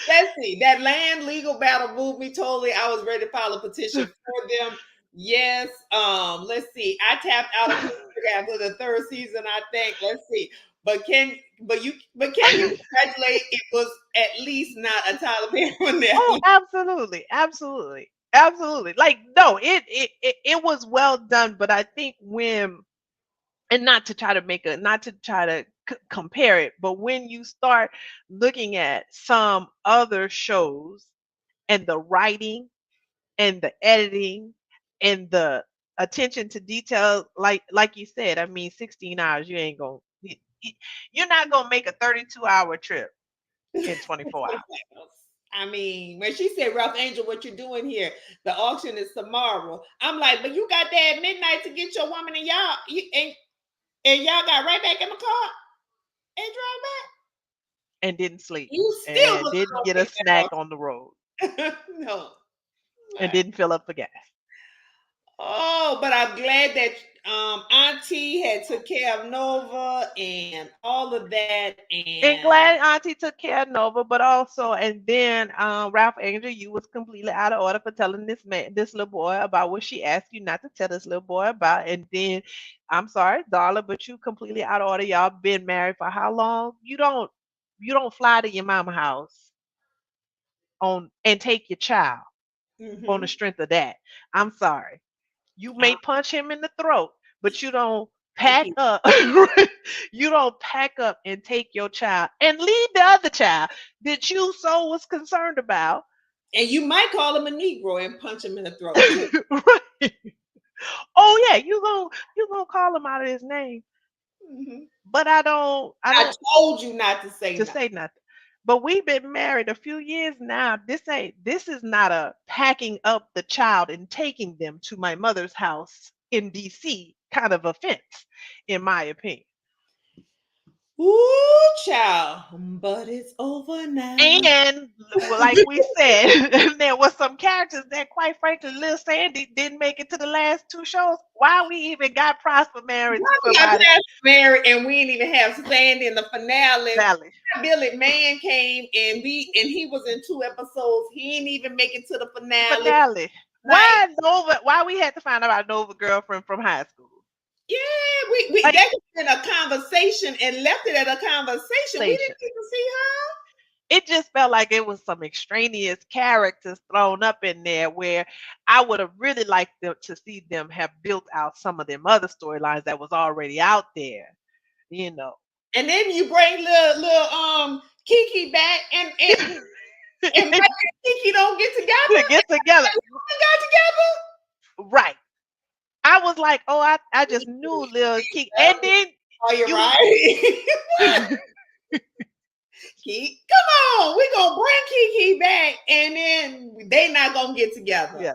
Let's see. That land legal battle moved me totally. I was ready to file a petition for them. Yes. Let's see. I tapped out of after the third season, I think. Let's see. But can you congratulate it was at least not a Tyler Perry Oh, finale. absolutely, absolutely, absolutely. Like no, it was well done, but I think when and not to try to not to try to compare it, but when you start looking at some other shows and the writing and the editing and the attention to detail, like you said, I mean, 16 hours, you ain't gonna you're not gonna make a 32-hour trip in 24 hours. I mean, when she said, Ralph Angel, what you're doing here, the auction is tomorrow. I'm like, but you got there at midnight to get your woman and and y'all got right back in the car and drove back. And didn't sleep You still and was didn't gonna get a take snack on the road that off. No. and didn't fill up the gas. Oh, but I'm glad that Auntie had took care of Nova and all of that. And And glad Auntie took care of Nova, but also, and then Ralph Angel, you was completely out of order for telling this little boy about what she asked you not to tell this little boy about. And then, I'm sorry, Darla, but you completely out of order. Y'all been married for how long? You don't fly to your mama house on and take your child on the mhm. strength of that. I'm sorry. You may punch him in the throat, but you don't pack And up. You don't pack up and take your child and leave the other child that you so was concerned about. you might call him a Negro and punch him in the throat too. Right. Oh yeah, you gonna call him out of his name, Mhm. but I I don't told you not to say to nothing. say nothing. But we've been married a few years now. This is not a packing up the child and taking them to my mother's house in DC kind of offense, in my opinion. Ooh, child. But it's over now. And like we said, there was some characters that, quite frankly, Lil Sandy didn't make it to the last two shows. Why we even got Prosper married to We got somebody? past married and we didn't even have Sand in the finale. Valley Billy Man came and he was in 2 episodes. He didn't even make it to the finale. finale. Like, Why Nova? Why we had to find out about Nova girlfriend from high school? yeah, we Like that was in a conversation and left it at a conversation. We station. didn't even see her. It just felt like it was some extraneous characters thrown up in there where I would have really liked them to see them have built out some of them other storylines that was already out there, you know. And then you bring little Kiki back and Mike and Kiki don't get To together. get together. They got together. Right. I was like, oh, I just knew Lil Key. And then Oh, you're you right. Kiki, come on, we gonna bring Kiki back, and then they not gonna get together. yeah,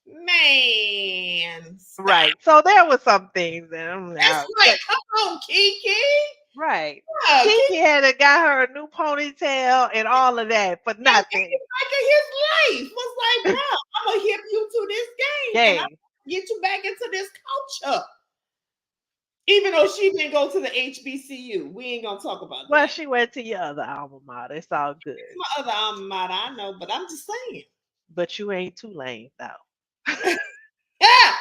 Man, stop. right. So there was some things and That's like, come on, Kiki. right. Yeah, Kiki Kiki had got her a new ponytail and all of that for back nothing. in his life was like, bro, I'm gonna hip you to this game, and I'm Game. gonna get you back into this culture. Even though she didn't go to the HBCU, we ain't gonna talk about Well, that. she went to your other alma mater. It's all good. My other alma mater, I know, but I'm just saying. But you ain't Tulane though. Ah,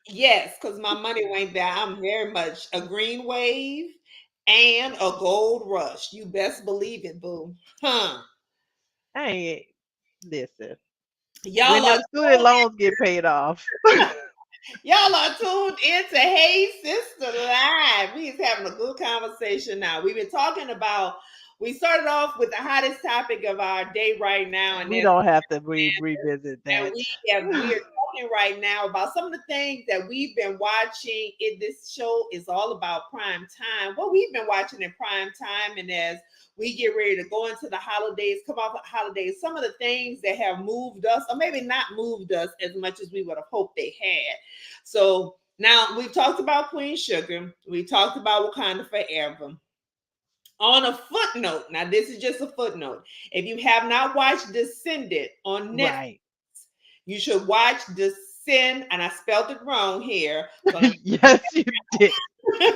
yes, because my money went there. I'm very much a green wave and a gold rush. You best believe it, boo. Huh. Hey, listen. When Y'all are them student loans get paid off. Y'all are tuned into Hey Sister Live. We is having a good conversation now. We've been talking about, we started off with the hottest topic of our day right now, and We that's don't have to revisit and that. we are talking right now about some of the things that we've been watching. In this show is all about prime time. What we've been watching in prime time, and as we get ready to go into the holidays, come off the holidays, some of the things that have moved us, or maybe not moved us as much as we would have hoped they had. So now we've talked about Queen Sugar. We talked about Wakanda Forever. On a footnote, now this is just a footnote. If you have not watched Descendant on Netflix, Right. you should watch Descend, and I spelled it wrong here. So let Yes, you did. me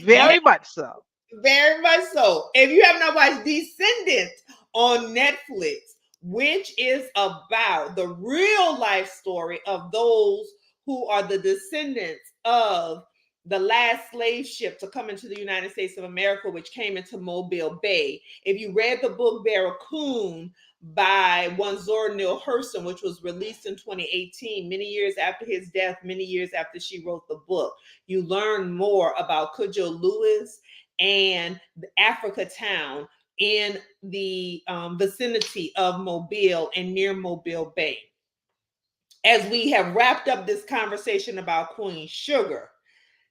Very much so. very much so. If you have not watched Descendant on Netflix, which is about the real life story of those who are the descendants of the last slave ship to come into the United States of America, which came into Mobile Bay. If you read the book Barracoon by one Zora Neale Hurston, which was released in 2018, many years after his death, many years after she wrote the book, you learn more about Cudjo Lewis and the Africa town in the vicinity of Mobile and near Mobile Bay. As we have wrapped up this conversation about Queen Sugar,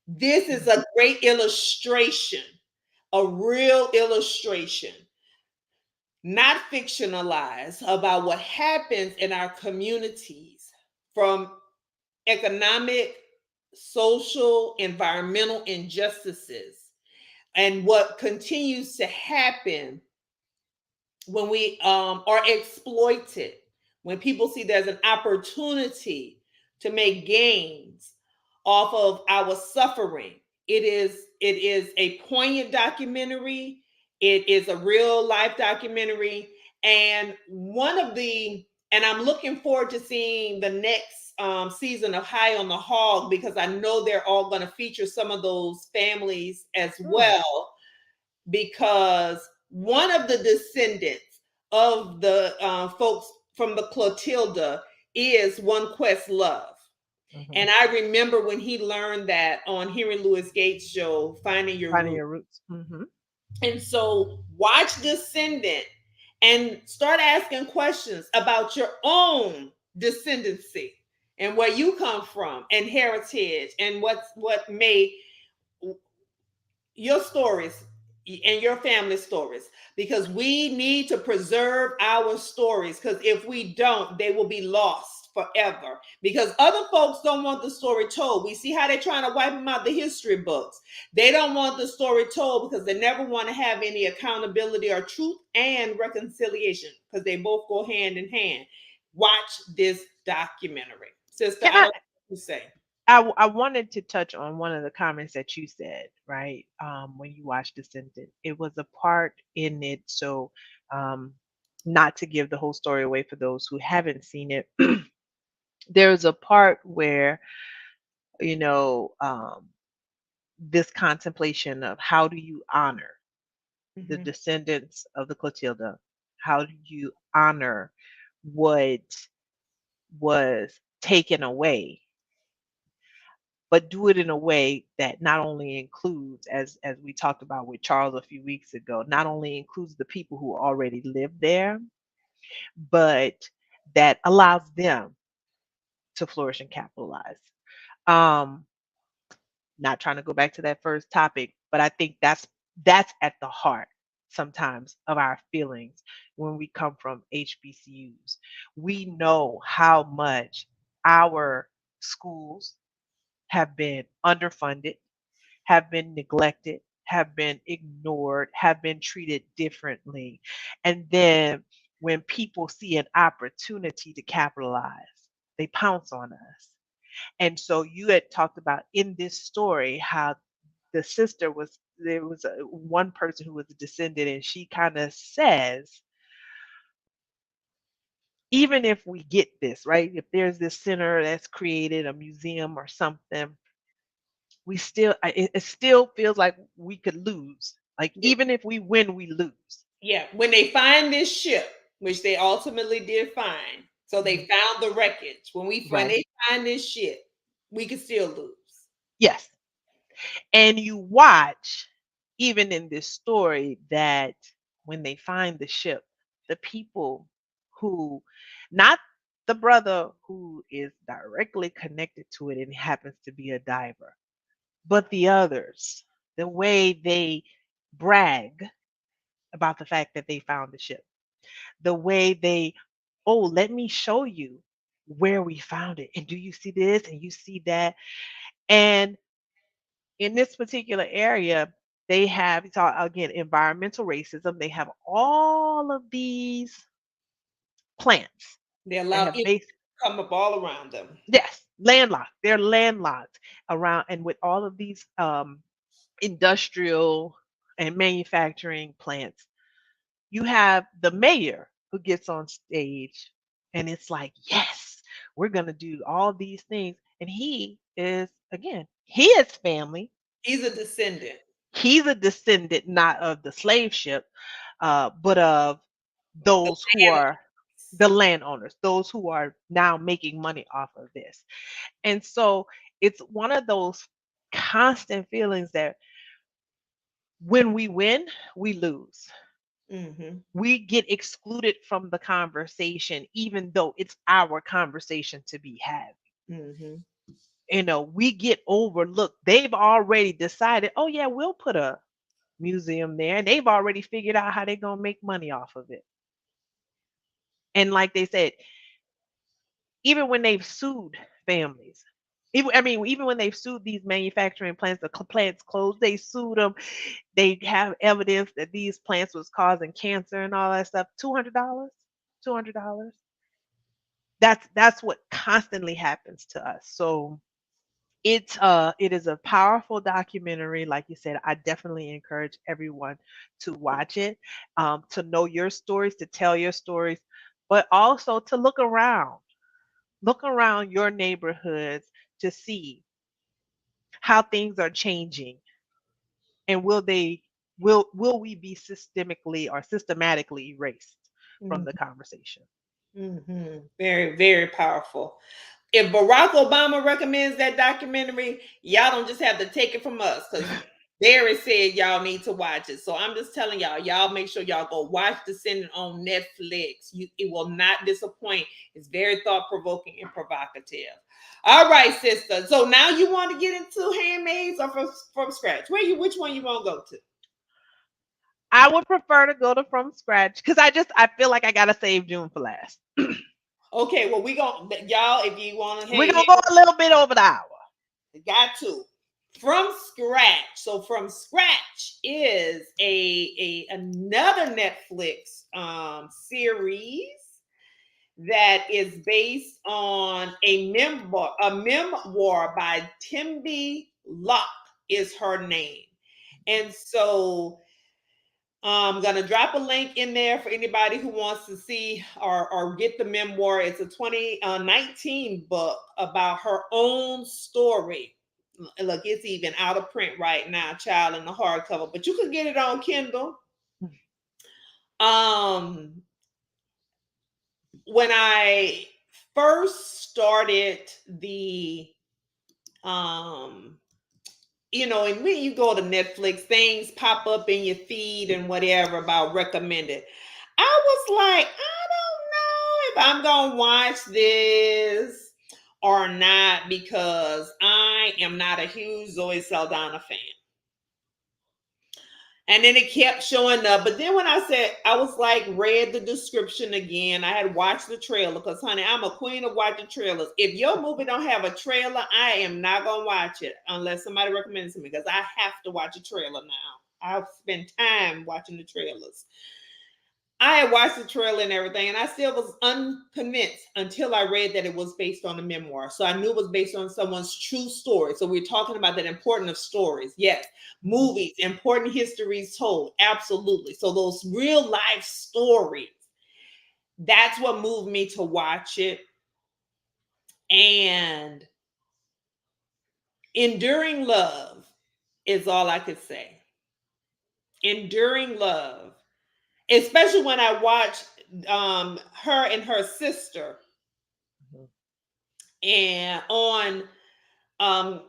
this is a great illustration, a real illustration, not fictionalized, about what happens in our communities from economic, social, environmental injustices, and what continues to happen when we are exploited, when people see there's an opportunity to make gains off of our suffering. It is a poignant documentary. It is a real life documentary, and one of the and I'm looking forward to seeing the next season of High on the Hog, because I know they're all going to feature some of those families as well, because one of the descendants of the folks from the Clotilda is One Quest Love. Mhm. And I remember when he learned that on Henry Louis Gates' show, Finding Your Finding Root. your roots. Hmm. And so watch Descendant and start asking questions about your own descendancy and where you come from and heritage and what made your stories and your family stories, because we need to preserve our stories, because if we don't, they will be lost forever, because other folks don't want the story told. We see how they're trying to wipe them out the history books. They don't want the story told because they never want to have any accountability or truth and reconciliation, because they both go hand in hand. Watch this documentary, sister. Can I don't I? know what to say. I wanted to touch on one of the comments that you said, right? When you watched Descendant, it was a part in it. So, um, not to give the whole story away for those who haven't seen it, there's a part where, you know, this contemplation of how do you honor the Mhm. descendants of the Clotilda? How do you honor what was taken away, but do it in a way that not only includes, as we talked about with Charles a few weeks ago, not only includes the people who already live there, but that allows them to flourish and capitalize. Um, Not trying to go back to that first topic, but I think that's at the heart sometimes of our feelings when we come from HBCUs. We know how much our schools have been underfunded, have been neglected, have been ignored, have been treated differently. And then when people see an opportunity to capitalize, they pounce on us. And so you had talked about in this story how the sister was there was one person who was a descendant, and she kind of says, even if we get this, right? If there's this center that's created, a museum or something, we still, it still feels like we could lose. Like, Yeah. even if we win, we lose. Yeah, when they find this ship, which they ultimately did find, so they found the wreckage. When Right. they find this ship, we could still lose. Yes. And you watch, even in this story, that when they find the ship, the people who, not the brother who is directly connected to it and happens to be a diver, but the others, the way they brag about the fact that they found the ship, the way they, oh, let me show you where we found it. And do you see this? And you see that? And in this particular area, they have, it's all, again, environmental racism. They have all of these plants They that allow have it base, to come up all around them. yes, landlocked. They're landlocked around, and with all of these industrial and manufacturing plants, you have the mayor who gets on stage and it's like, yes, we're going to do all these things. And he is, again, his family, He's a descendant. he's a descendant not of the slave ship, but of The those who land. are the landowners, those who are now making money off of this. And so it's one of those constant feelings that when we win, we lose. Mm-hmm. We get excluded from the conversation, even though it's our conversation to be had. Mm-hmm. We get overlooked. They've already decided, oh, yeah, we'll put a museum there. And they've already figured out how they're going to make money off of it. And like they said, even when they've sued families, even when they've sued these manufacturing plants, the plants closed, they sued them. They have evidence that these plants was causing cancer and all that stuff. $200, $200. That's what constantly happens to us. So it is a powerful documentary. Like you said, I definitely encourage everyone to watch it, to know your stories, to tell your stories, but also to look around your neighborhoods to see how things are changing, and will we be systemically or systematically erased from the conversation. Mm-hmm. Very, very powerful. If Barack Obama recommends that documentary, y'all don't just have to take it from us because Barry said y'all need to watch it. So I'm just telling y'all make sure y'all go watch Descendant on Netflix. It will not disappoint. It's very thought provoking and provocative. All right, sister. So now you want to get into Handmaids or from scratch? Which one you want to go to? I would prefer to go to from scratch because I feel like I gotta save June for last. Okay, well, we gonna y'all, if you want to, We're hey, gonna go a little bit over the hour. got to from scratch. So from scratch is a another Netflix series that is based on a memoir by Timby Locke is her name. And so I'm gonna drop a link in there for anybody who wants to see or get the memoir. It's a 2019 book about her own story. Look, it's even out of print right now, child, in the hardcover, but you can get it on Kindle. When I first started the and when you go to Netflix, things pop up in your feed and whatever about recommended. I was like, I don't know if I'm gonna watch this or not because I am not a huge Zoe Saldana fan. And then it kept showing up. But then when I was like, read the description again. I had watched the trailer because, honey, I'm a queen of watching trailers. If your movie don't have a trailer, I am not going to watch it unless somebody recommends it to me because I have to watch a trailer now. I've spent time watching the trailers. I had watched the trailer and everything, and I still was unconvinced until I read that it was based on a memoir. So I knew it was based on someone's true story. So we're talking about that importance of stories. Yes, movies, important histories told. Absolutely. So those real life stories that's what moved me to watch it. And enduring love is all I could say. Enduring love, especially when I watched her and her sister and on um,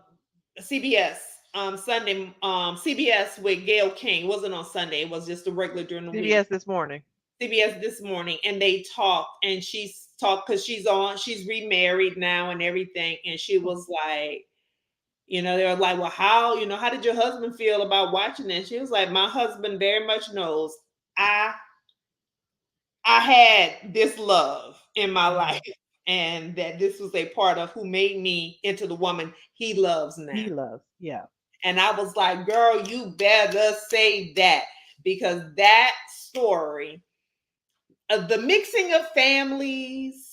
CBS Sunday, CBS with Gail King. It wasn't on Sunday. It was just a regular during the week. CBS this morning. CBS this morning, and they talked, and she's talked because she's remarried now and everything, and she was like, they were like, well, how did your husband feel about watching this? She was like, my husband very much knows I had this love in my life, and that this was a part of who made me into the woman he loves now. He loves, yeah. And I was like, girl, you better say that, because that story of the mixing of families,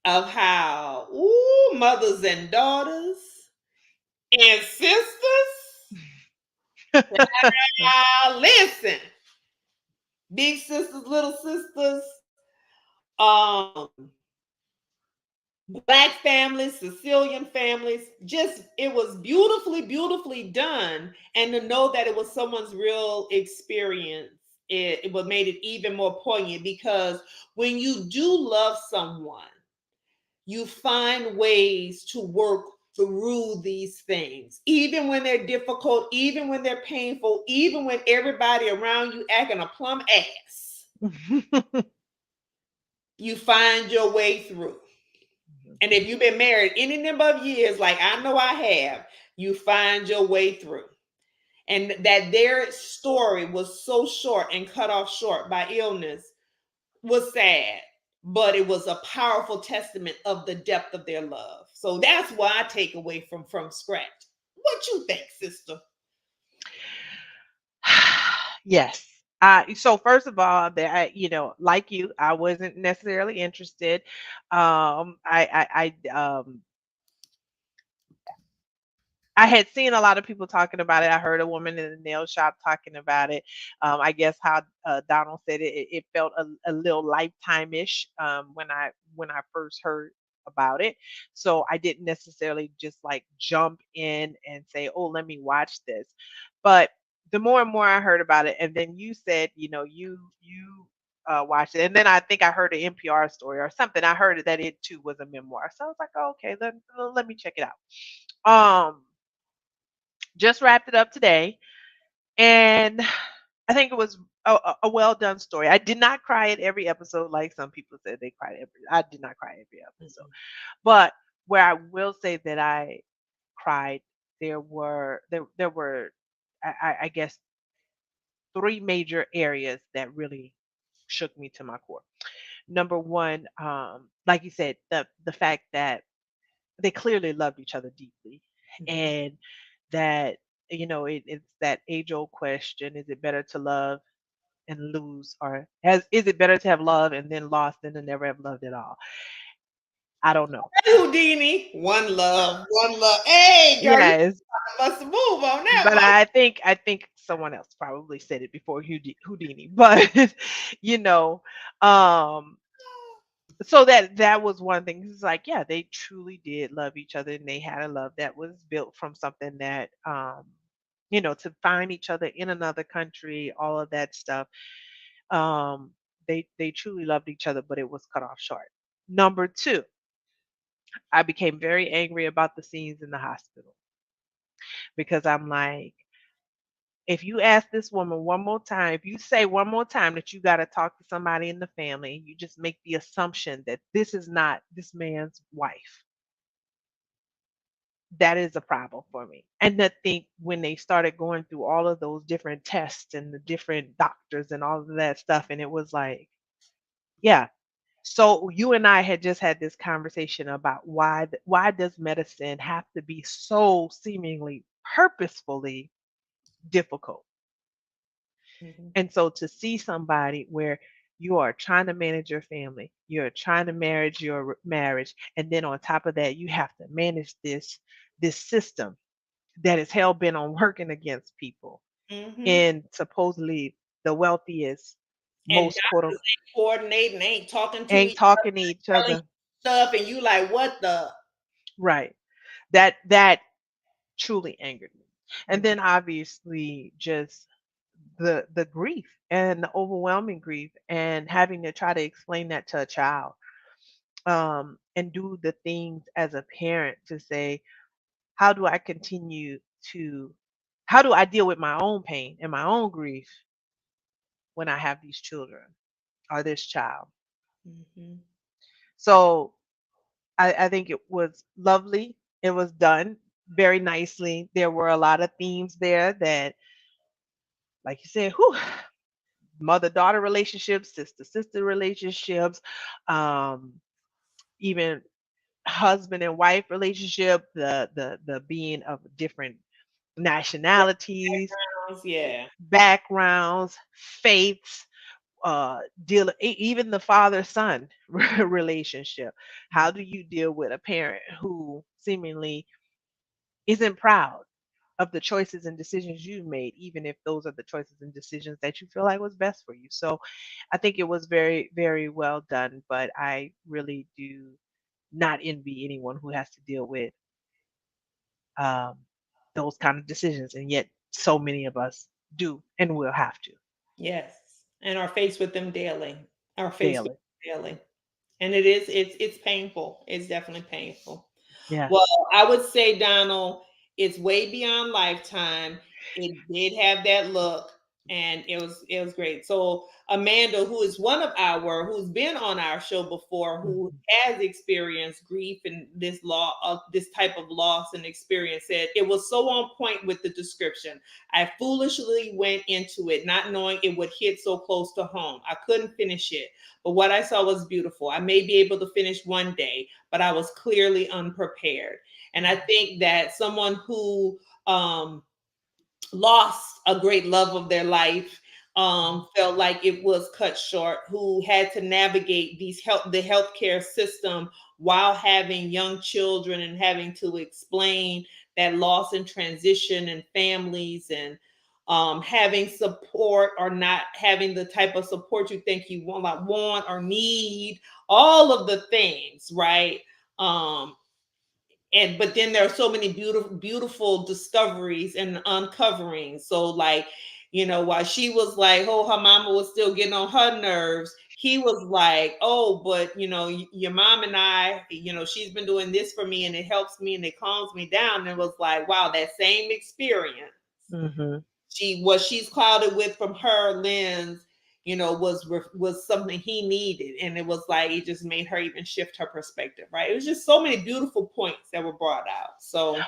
of how mothers and daughters and sisters. Listen, big sisters, little sisters, Black families, Sicilian families. Just, it was beautifully, beautifully done. And to know that it was someone's real experience, it made it even more poignant, because when you do love someone, you find ways to work through these things, even when they're difficult, even when they're painful, even when everybody around you acting a plum ass. You find your way through. And if you've been married any number of years, like I know I have, you find your way through. And that their story was so short and cut off short by illness was sad, but it was a powerful testament of the depth of their love. So that's what I take away from Scratch. What you think, sister? Yes. So first of all, that like you, I wasn't necessarily interested. I had seen a lot of people talking about it. I heard a woman in the nail shop talking about it. I guess how Donald said it felt a little lifetime-ish when I first heard about it. So I didn't necessarily just like jump in and say, "Oh, let me watch this." But the more and more I heard about it, and then you said, you watched it, and then I think I heard an NPR story or something. I heard that it too was a memoir. So I was like, oh, okay, let me check it out. Just wrapped it up today, and I think it was a well done story. I did not cry at every episode like some people said they cried every. I did not cry every episode, but where I will say that I cried, there were I guess three major areas that really shook me to my core. Number one, like you said, the fact that they clearly loved each other deeply, and that it's that age old question: is it better to love and lose, or is it better to have love and then lost than to never have loved at all? I don't know. Houdini, one love, one love. Hey, girl, you Yes, must move on that but one. I think someone else probably said it before Houdini, but you know, um, so that was one thing. It's like, yeah, they truly did love each other, and they had a love that was built from something that to find each other in another country, all of that stuff. Um, they truly loved each other, but it was cut off short. Number two, I became very angry about the scenes in the hospital, because I'm like, if you ask this woman one more time, if you say one more time that you got to talk to somebody in the family, you just make the assumption that this is not this man's wife. That is a problem for me. And I think when they started going through all of those different tests and the different doctors and all of that stuff, and it was like, yeah. So you and I had just had this conversation about why does medicine have to be so seemingly purposefully difficult? And so to see somebody where you are trying to manage your family, you're trying to manage your marriage, and then on top of that, you have to manage this system that is hell bent on working against people Mm-hmm. in supposedly the wealthiest, And most quote doctors unquote ain't coordinating, ain't talking to ain't each other, talking to each telling other. you stuff, and you like, what the? Right. That truly angered me. And then obviously just the grief and the overwhelming grief and having to try to explain that to a child, and do the things as a parent to say, how do I continue to, how do I deal with my own pain and my own grief when I have these children or this child? Mhm. So I think it was lovely. It was done very nicely. There were a lot of themes there that, like you said, whew, mother daughter relationships, sister sister relationships, um, even husband and wife relationship, the being of different nationalities, Yeah. backgrounds, faiths, even the father son relationship. How do you deal with a parent who seemingly isn't proud of the choices and decisions you made, even if those are the choices and decisions that you feel like was best for you? So I think it was very, very well done, but I really do not envy anyone who has to deal with um, those kind of decisions, and yet so many of us do and will have to Yes. And are faced with them daily. Are faced with daily. them daily. And it's painful. It's definitely painful. Yes. Well, I would say, Donald, it's way beyond Lifetime. It did have that look, and it was great. So Amanda, who is one of who's been on our show before, who Mhm. has experienced grief and this type of loss and experience, said it was so on point with the description. I foolishly went into it not knowing it would hit so close to home. I couldn't finish it, but what I saw was beautiful. I may be able to finish one day, but I was clearly unprepared. And I think that someone who lost a great love of their life, felt like it was cut short, who had to navigate the healthcare system while having young children and having to explain that loss and transition and families and having support or not having the type of support you think you want or need, all of the things, right? Um, and but then there are so many beautiful discoveries and uncoverings. So like, while she was like, oh, her mama was still getting on her nerves, he was like, oh, but your mom and I, she's been doing this for me and it helps me and it calms me down. And it was like, wow, that same experience, Mhm. what she's clouded with from her lens, was something he needed, and it was like it just made her even shift her perspective. Right? It was just so many beautiful points that were brought out. So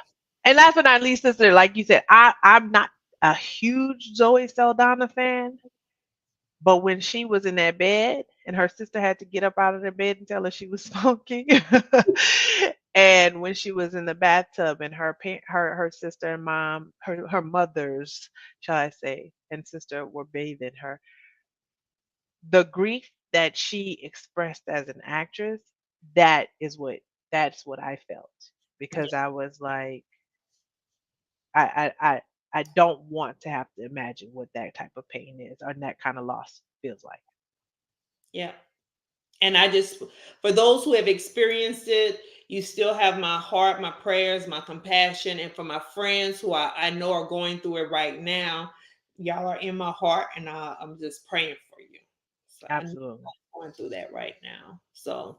And last but not least, sister, like you said, I'm not a huge Zoe Saldana fan, but when she was in that bed and her sister had to get up out of the bed and tell her she was smoking, and when she was in the bathtub and her sister and mom, her mothers, shall I say, and sister were bathing her, the grief that she expressed as an actress, that is what that's what I felt, because I was like, I don't want to have to imagine what that type of pain is or that kind of loss feels like. yeah, and I just, for those who have experienced it, you still have my heart, my prayers, my compassion, and for my friends who I know are going through it right now, y'all are in my heart, and I'm just praying for you. So I know Absolutely. you're going through that right now. So.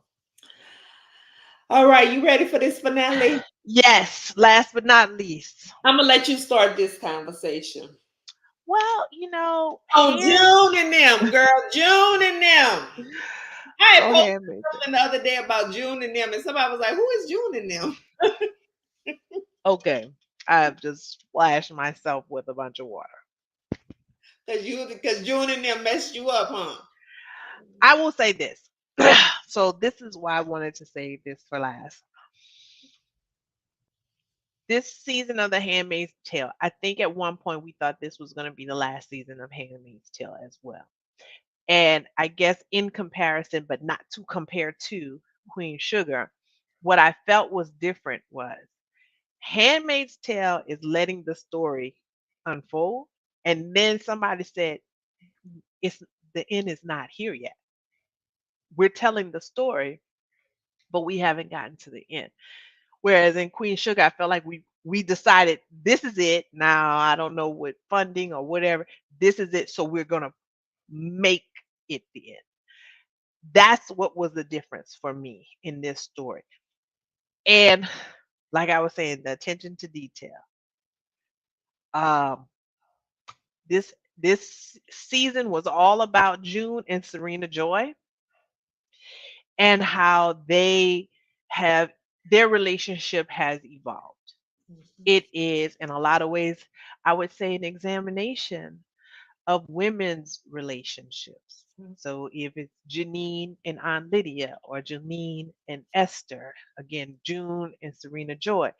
All right, you ready for this finale? Yes, last but not least. I'm gonna let you start this conversation. Well, Oh, hand June and them, girl. June and them. I had go posted ahead, Major. something the other day about June and them, and somebody was like, "Who is June and them?" Okay. I've just splashed myself with a bunch of water. Because June and them messed you up, huh? I will say this. So this is why I wanted to save this for last. This season of The Handmaid's Tale, I think at one point we thought this was going to be the last season of Handmaid's Tale as well. And I guess in comparison, but not to compare to Queen Sugar, what I felt was different was Handmaid's Tale is letting the story unfold. And then somebody said, it's the end is not here yet. We're telling the story, but we haven't gotten to the end. Whereas in Queen Sugar, I felt like we decided this is it. Now I don't know what funding or whatever. This is it. So we're gonna make it the end. That's what was the difference for me in this story. And like I was saying, the attention to detail. Um, this season was all about June and Serena Joy and how they have their relationship has evolved. It is in a lot of ways, I would say, an examination of women's relationships. So if it's Janine and Aunt Lydia, or Janine and Esther, again, June and Serena Joy,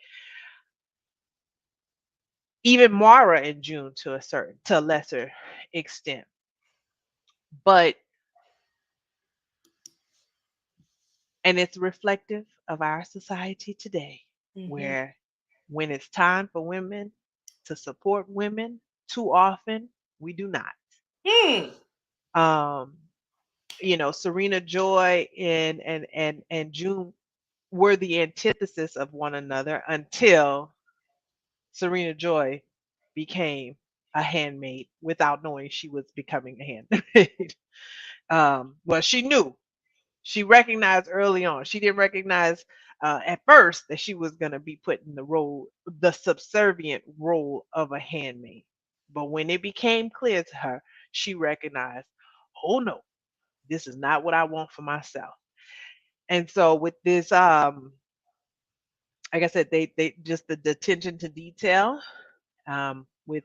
even Mara and June to a lesser extent. But and it's reflective of our society today, where when it's time for women to support women, too often we do not. Um, Serena Joy and June were the antithesis of one another until Serena Joy became a handmaid without knowing she was becoming a handmaid. Well, she knew. She recognized early on. She didn't recognize at first that she was going to be put in the subservient role of a handmaid. But when it became clear to her, she recognized, oh no, this is not what I want for myself. And so with this, like I said, they just the attention to detail, with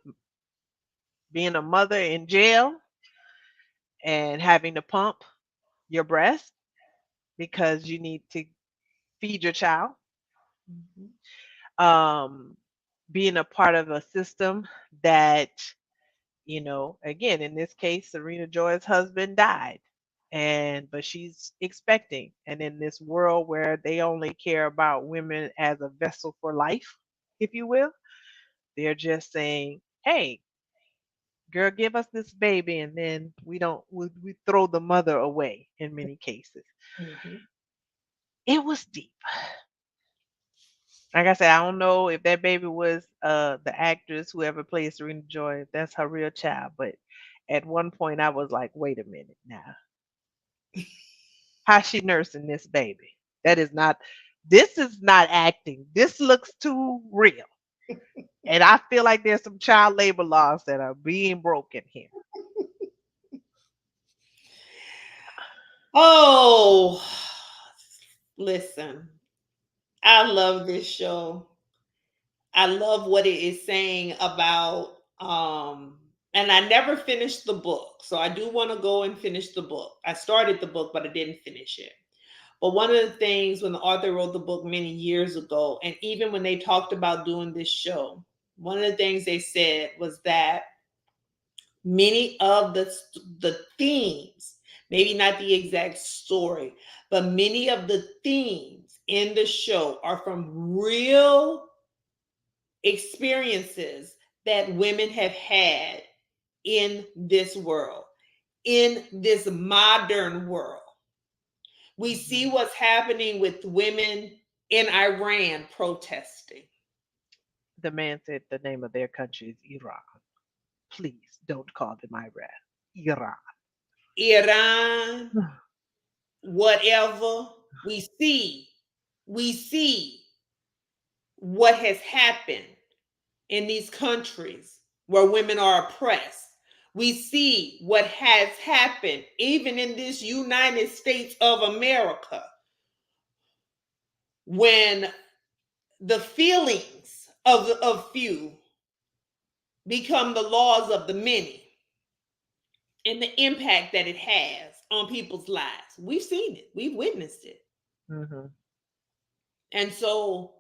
being a mother in jail and having to pump your breast because you need to feed your child. Um, being a part of a system that, again, in this case, Serena Joy's husband died. But she's expecting. And in this world where they only care about women as a vessel for life, if you will, they're just saying, hey, girl, give us this baby, and then we throw the mother away in many cases. It was deep. Like I said, I don't know if that baby was the actress whoever plays Serena Joy, if that's her real child. But at one point I was like, wait a minute now. How's she nursing this baby? This is not acting. This looks too real. And I feel like there's some child labor laws that are being broken here. Oh, listen, I love this show. I love what it is saying about, and I never finished the book. So I do want to go and finish the book. I started the book, but I didn't finish it. But one of the things when the author wrote the book many years ago, and even when they talked about doing this show, one of the things they said was that many of the themes, maybe not the exact story, but many of the themes in the show are from real experiences that women have had in this world, in this modern world. We see what's happening with women in Iran protesting. The man said the name of their country is Iran. Please don't call them Iran. Iran. Iran, whatever. We see what has happened in these countries where women are oppressed. We see what has happened even in this United States of America when the feelings of few become the laws of the many, and the impact that it has on people's lives. We've seen it, we've witnessed it. And so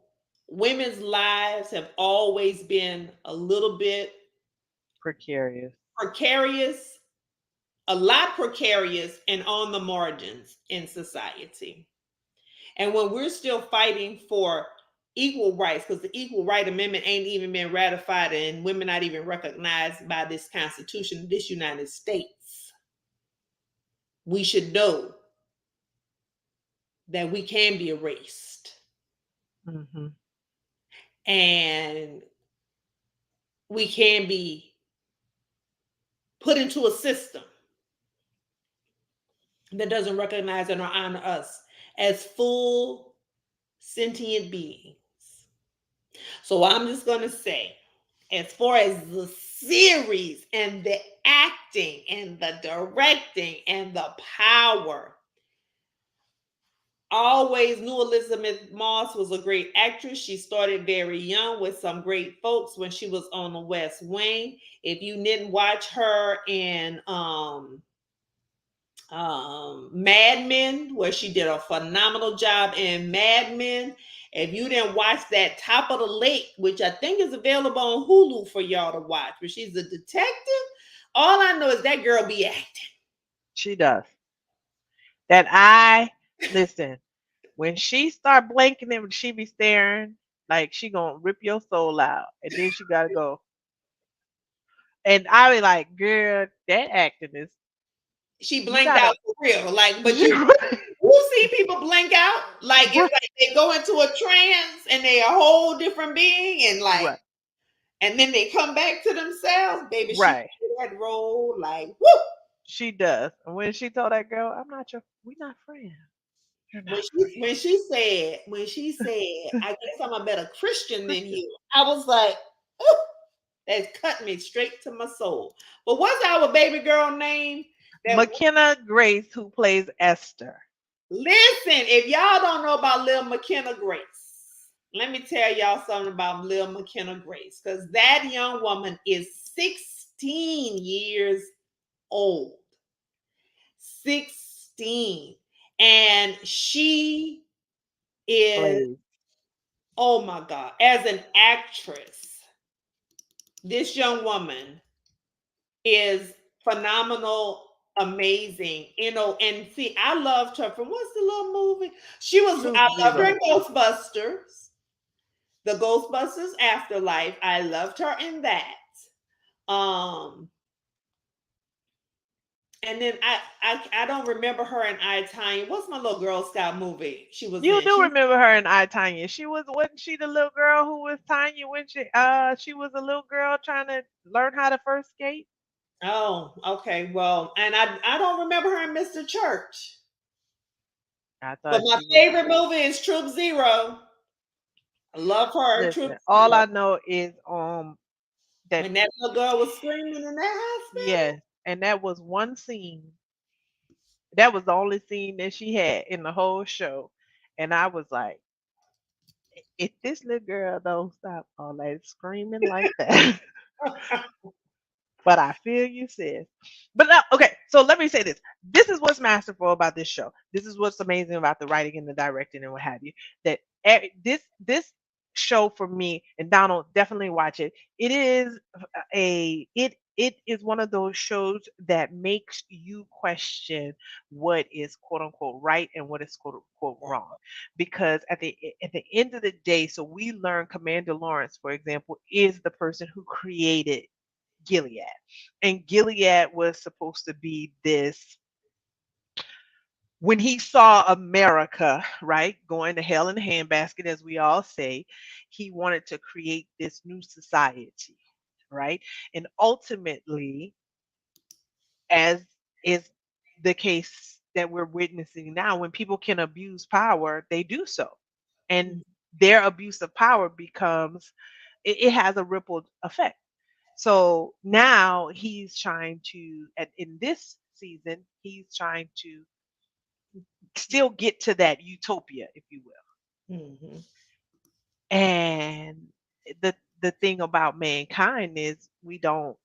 women's lives have always been a little bit precarious, a lot precarious, and on the margins in society. And when we're still fighting for equal rights, because the Equal Right Amendment ain't even been ratified and women not even recognized by this Constitution, this United States. we should know that we can be erased Mhm. and we can be put into a system that doesn't recognize and or honor us as full sentient beings. So I'm just going to say, as far as the series and the acting and the directing and the power, always knew Elizabeth Moss was a great actress. She started very young with some great folks when she was on the West Wing. If you didn't watch her in Mad Men, where she did a phenomenal job in Mad Men. If you didn't watch that Top of the Lake, which I think is available on Hulu for y'all to watch, but she's a detective. All I know is that girl be acting. She does. That eye, listen, when she start blinking and she be staring, like she gonna rip your soul out. And then she gotta go. And I be like, girl, that acting is She you blinked gotta out for real. Like, but you see people blink out. Like it's like they go into a trance and they a whole different being, and like, right, and then they come back to themselves. Baby, she right. did that role like whoo. She does. And when she told that girl, I'm not your we not friends. You're When not she said, friends. I guess I'm a better Christian than Christian. you. I was like, ooh, that cut me straight to my soul. But what's our baby girl name? That McKenna Grace, who plays Esther. listen, if y'all don't know about Lil McKenna Grace, let me tell y'all something about Lil McKenna Grace, because that young woman is 16 years old. 16. And she is, Plays. oh my God, as an actress, this young woman is phenomenal, amazing, and see, I loved her from what's the little movie? Troop I loved her Zero. in Ghostbusters, the Ghostbusters Afterlife. I loved her in that. Um, and then I don't remember her in I, Tanya. What's my little Girl Scout movie she was You in? do remember her in I, Tanya. She wasn't she the little girl who was Tanya when she was a little girl trying to learn how to first skate? Oh, okay. Well, and I don't remember her in Mr. Church. I But thought my she was. favorite movie is Troop Zero. I love her in Troop Listen, all Zero. I know is that When that little girl was screaming in that hospital. yes, and that was one scene. That was the only scene that she had in the whole show. And I was like, if this little girl don't stop all that screaming like that. But I feel you, sis. But now, okay, so let me say this. This is what's masterful about this show. This is what's amazing about the writing and the directing and what have you. That this show for me, and Donald, definitely watch it. It is it is one of those shows that makes you question what is quote unquote right and what is quote unquote wrong. Because at the end of the day, so we learn Commander Lawrence, for example, is the person who created Gilead. And Gilead was supposed to be this when he saw America, right, going to hell in a handbasket, as we all say, he wanted to create this new society, right? And ultimately, as is the case that we're witnessing now, when people can abuse power, they do so. And their abuse of power becomes, it has a ripple effect. So now he's trying to, in this season, he's trying to still get to that utopia, if you will. Mm-hmm. And the thing about mankind is we don't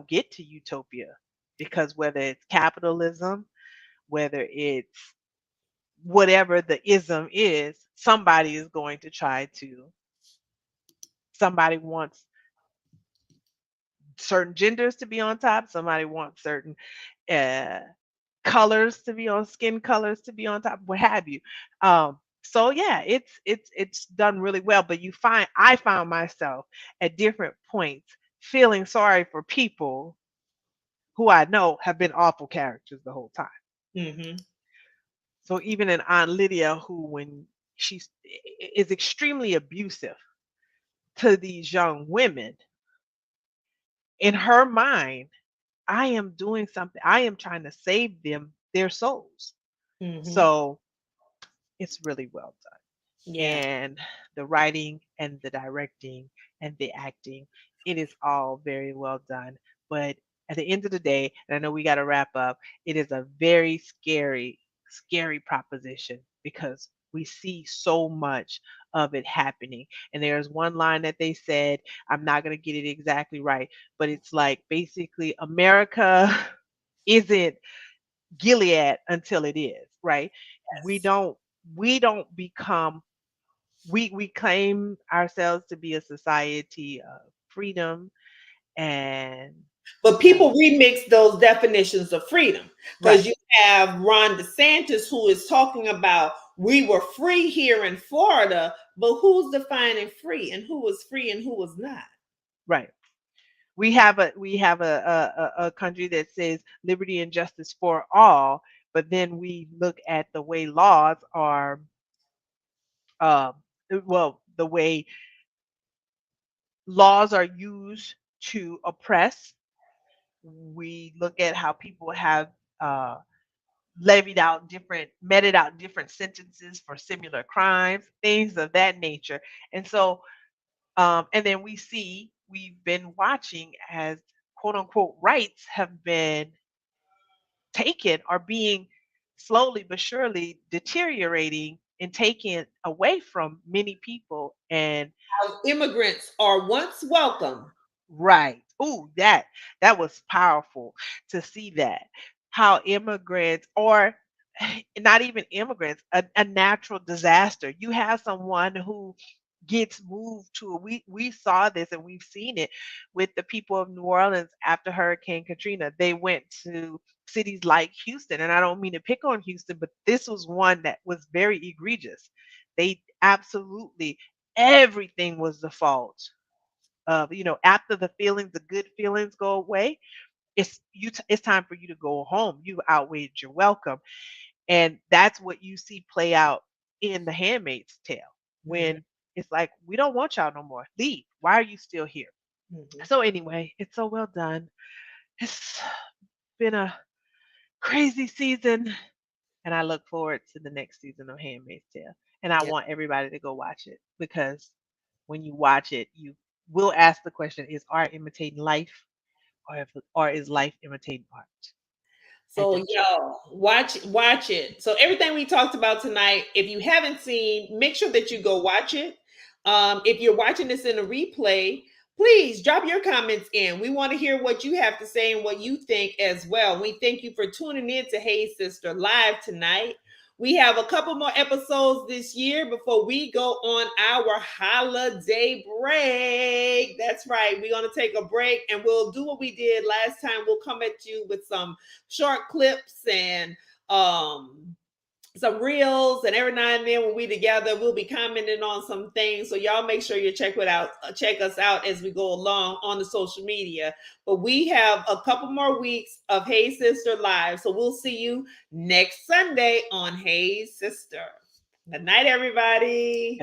get to utopia because whether it's capitalism, whether it's whatever the ism is, somebody is going to try to. Somebody wants certain genders to be on top. Somebody wants certain uh, colors to be on skin colors to be on top, what have you. So yeah, it's done really well. But I found myself at different points feeling sorry for people who I know have been awful characters the whole time. Mm-hmm. So even an Aunt Lydia, who when she is extremely abusive to these young women, in her mind, I am doing something. I am trying to save them their souls. Mm-hmm. So it's really well done. Yeah. And the writing and the directing and the acting, it is all very well done. But at the end of the day, and I know we got to wrap up, it is a very scary, scary proposition because we see so much of it happening. And there's one line that they said, I'm not going to get it exactly right, but it's like basically America isn't Gilead until it is, right? We Yes. don't we don't become we claim ourselves to be a society of freedom and But uh, people remix those definitions of freedom because right, you have Ron DeSantis who is talking about we were free here in Florida, but who's defining free and who was free and who was not? right. We have a country that says liberty and justice for all, but then we look at the way laws are um well, the way laws are used to oppress. We look at how people have uh meted out different sentences for similar crimes, things of that nature. And so, and then we've been watching as quote unquote rights have been taken or being slowly but surely deteriorating and taken away from many people. And How immigrants are once welcome. right. Ooh, that was powerful to see that. How immigrants or not even immigrants, a natural disaster. You have someone who gets moved to we saw this and we've seen it with the people of New Orleans after Hurricane Katrina. They went to cities like Houston, and I don't mean to pick on Houston, but this was one that was very egregious. They absolutely everything was the fault of after the good feelings go away, it's time for you to go home. You've outweighed your welcome. And that's what you see play out in The Handmaid's Tale Mhm, when it's like, we don't want y'all no more. Leave. Why are you still here? mhm. So anyway, it's so well done. It's been a crazy season, and I look forward to the next season of Handmaid's Tale. And I Yeah. want everybody to go watch it because when you watch it, you will ask the question: Is art imitating life, or is life imitating art? And So the jury. y'all watch it. So everything we talked about tonight, if you haven't seen, make sure that you go watch it. If you're watching this in a replay, please drop your comments in. We want to hear what you have to say and what you think as well. We thank you for tuning in to Hey Sister Live tonight. We have a couple more episodes this year before we go on our holiday break. That's right. We're going to take a break and we'll do what we did last time. We'll come at you with some short clips and some reels, and every now and then when we together we'll be commenting on some things, so y'all make sure you check us out as we go along on the social media. But we have a couple more weeks of Hey Sister Live, so we'll see you next Sunday on Hey Sister. Good night, everybody.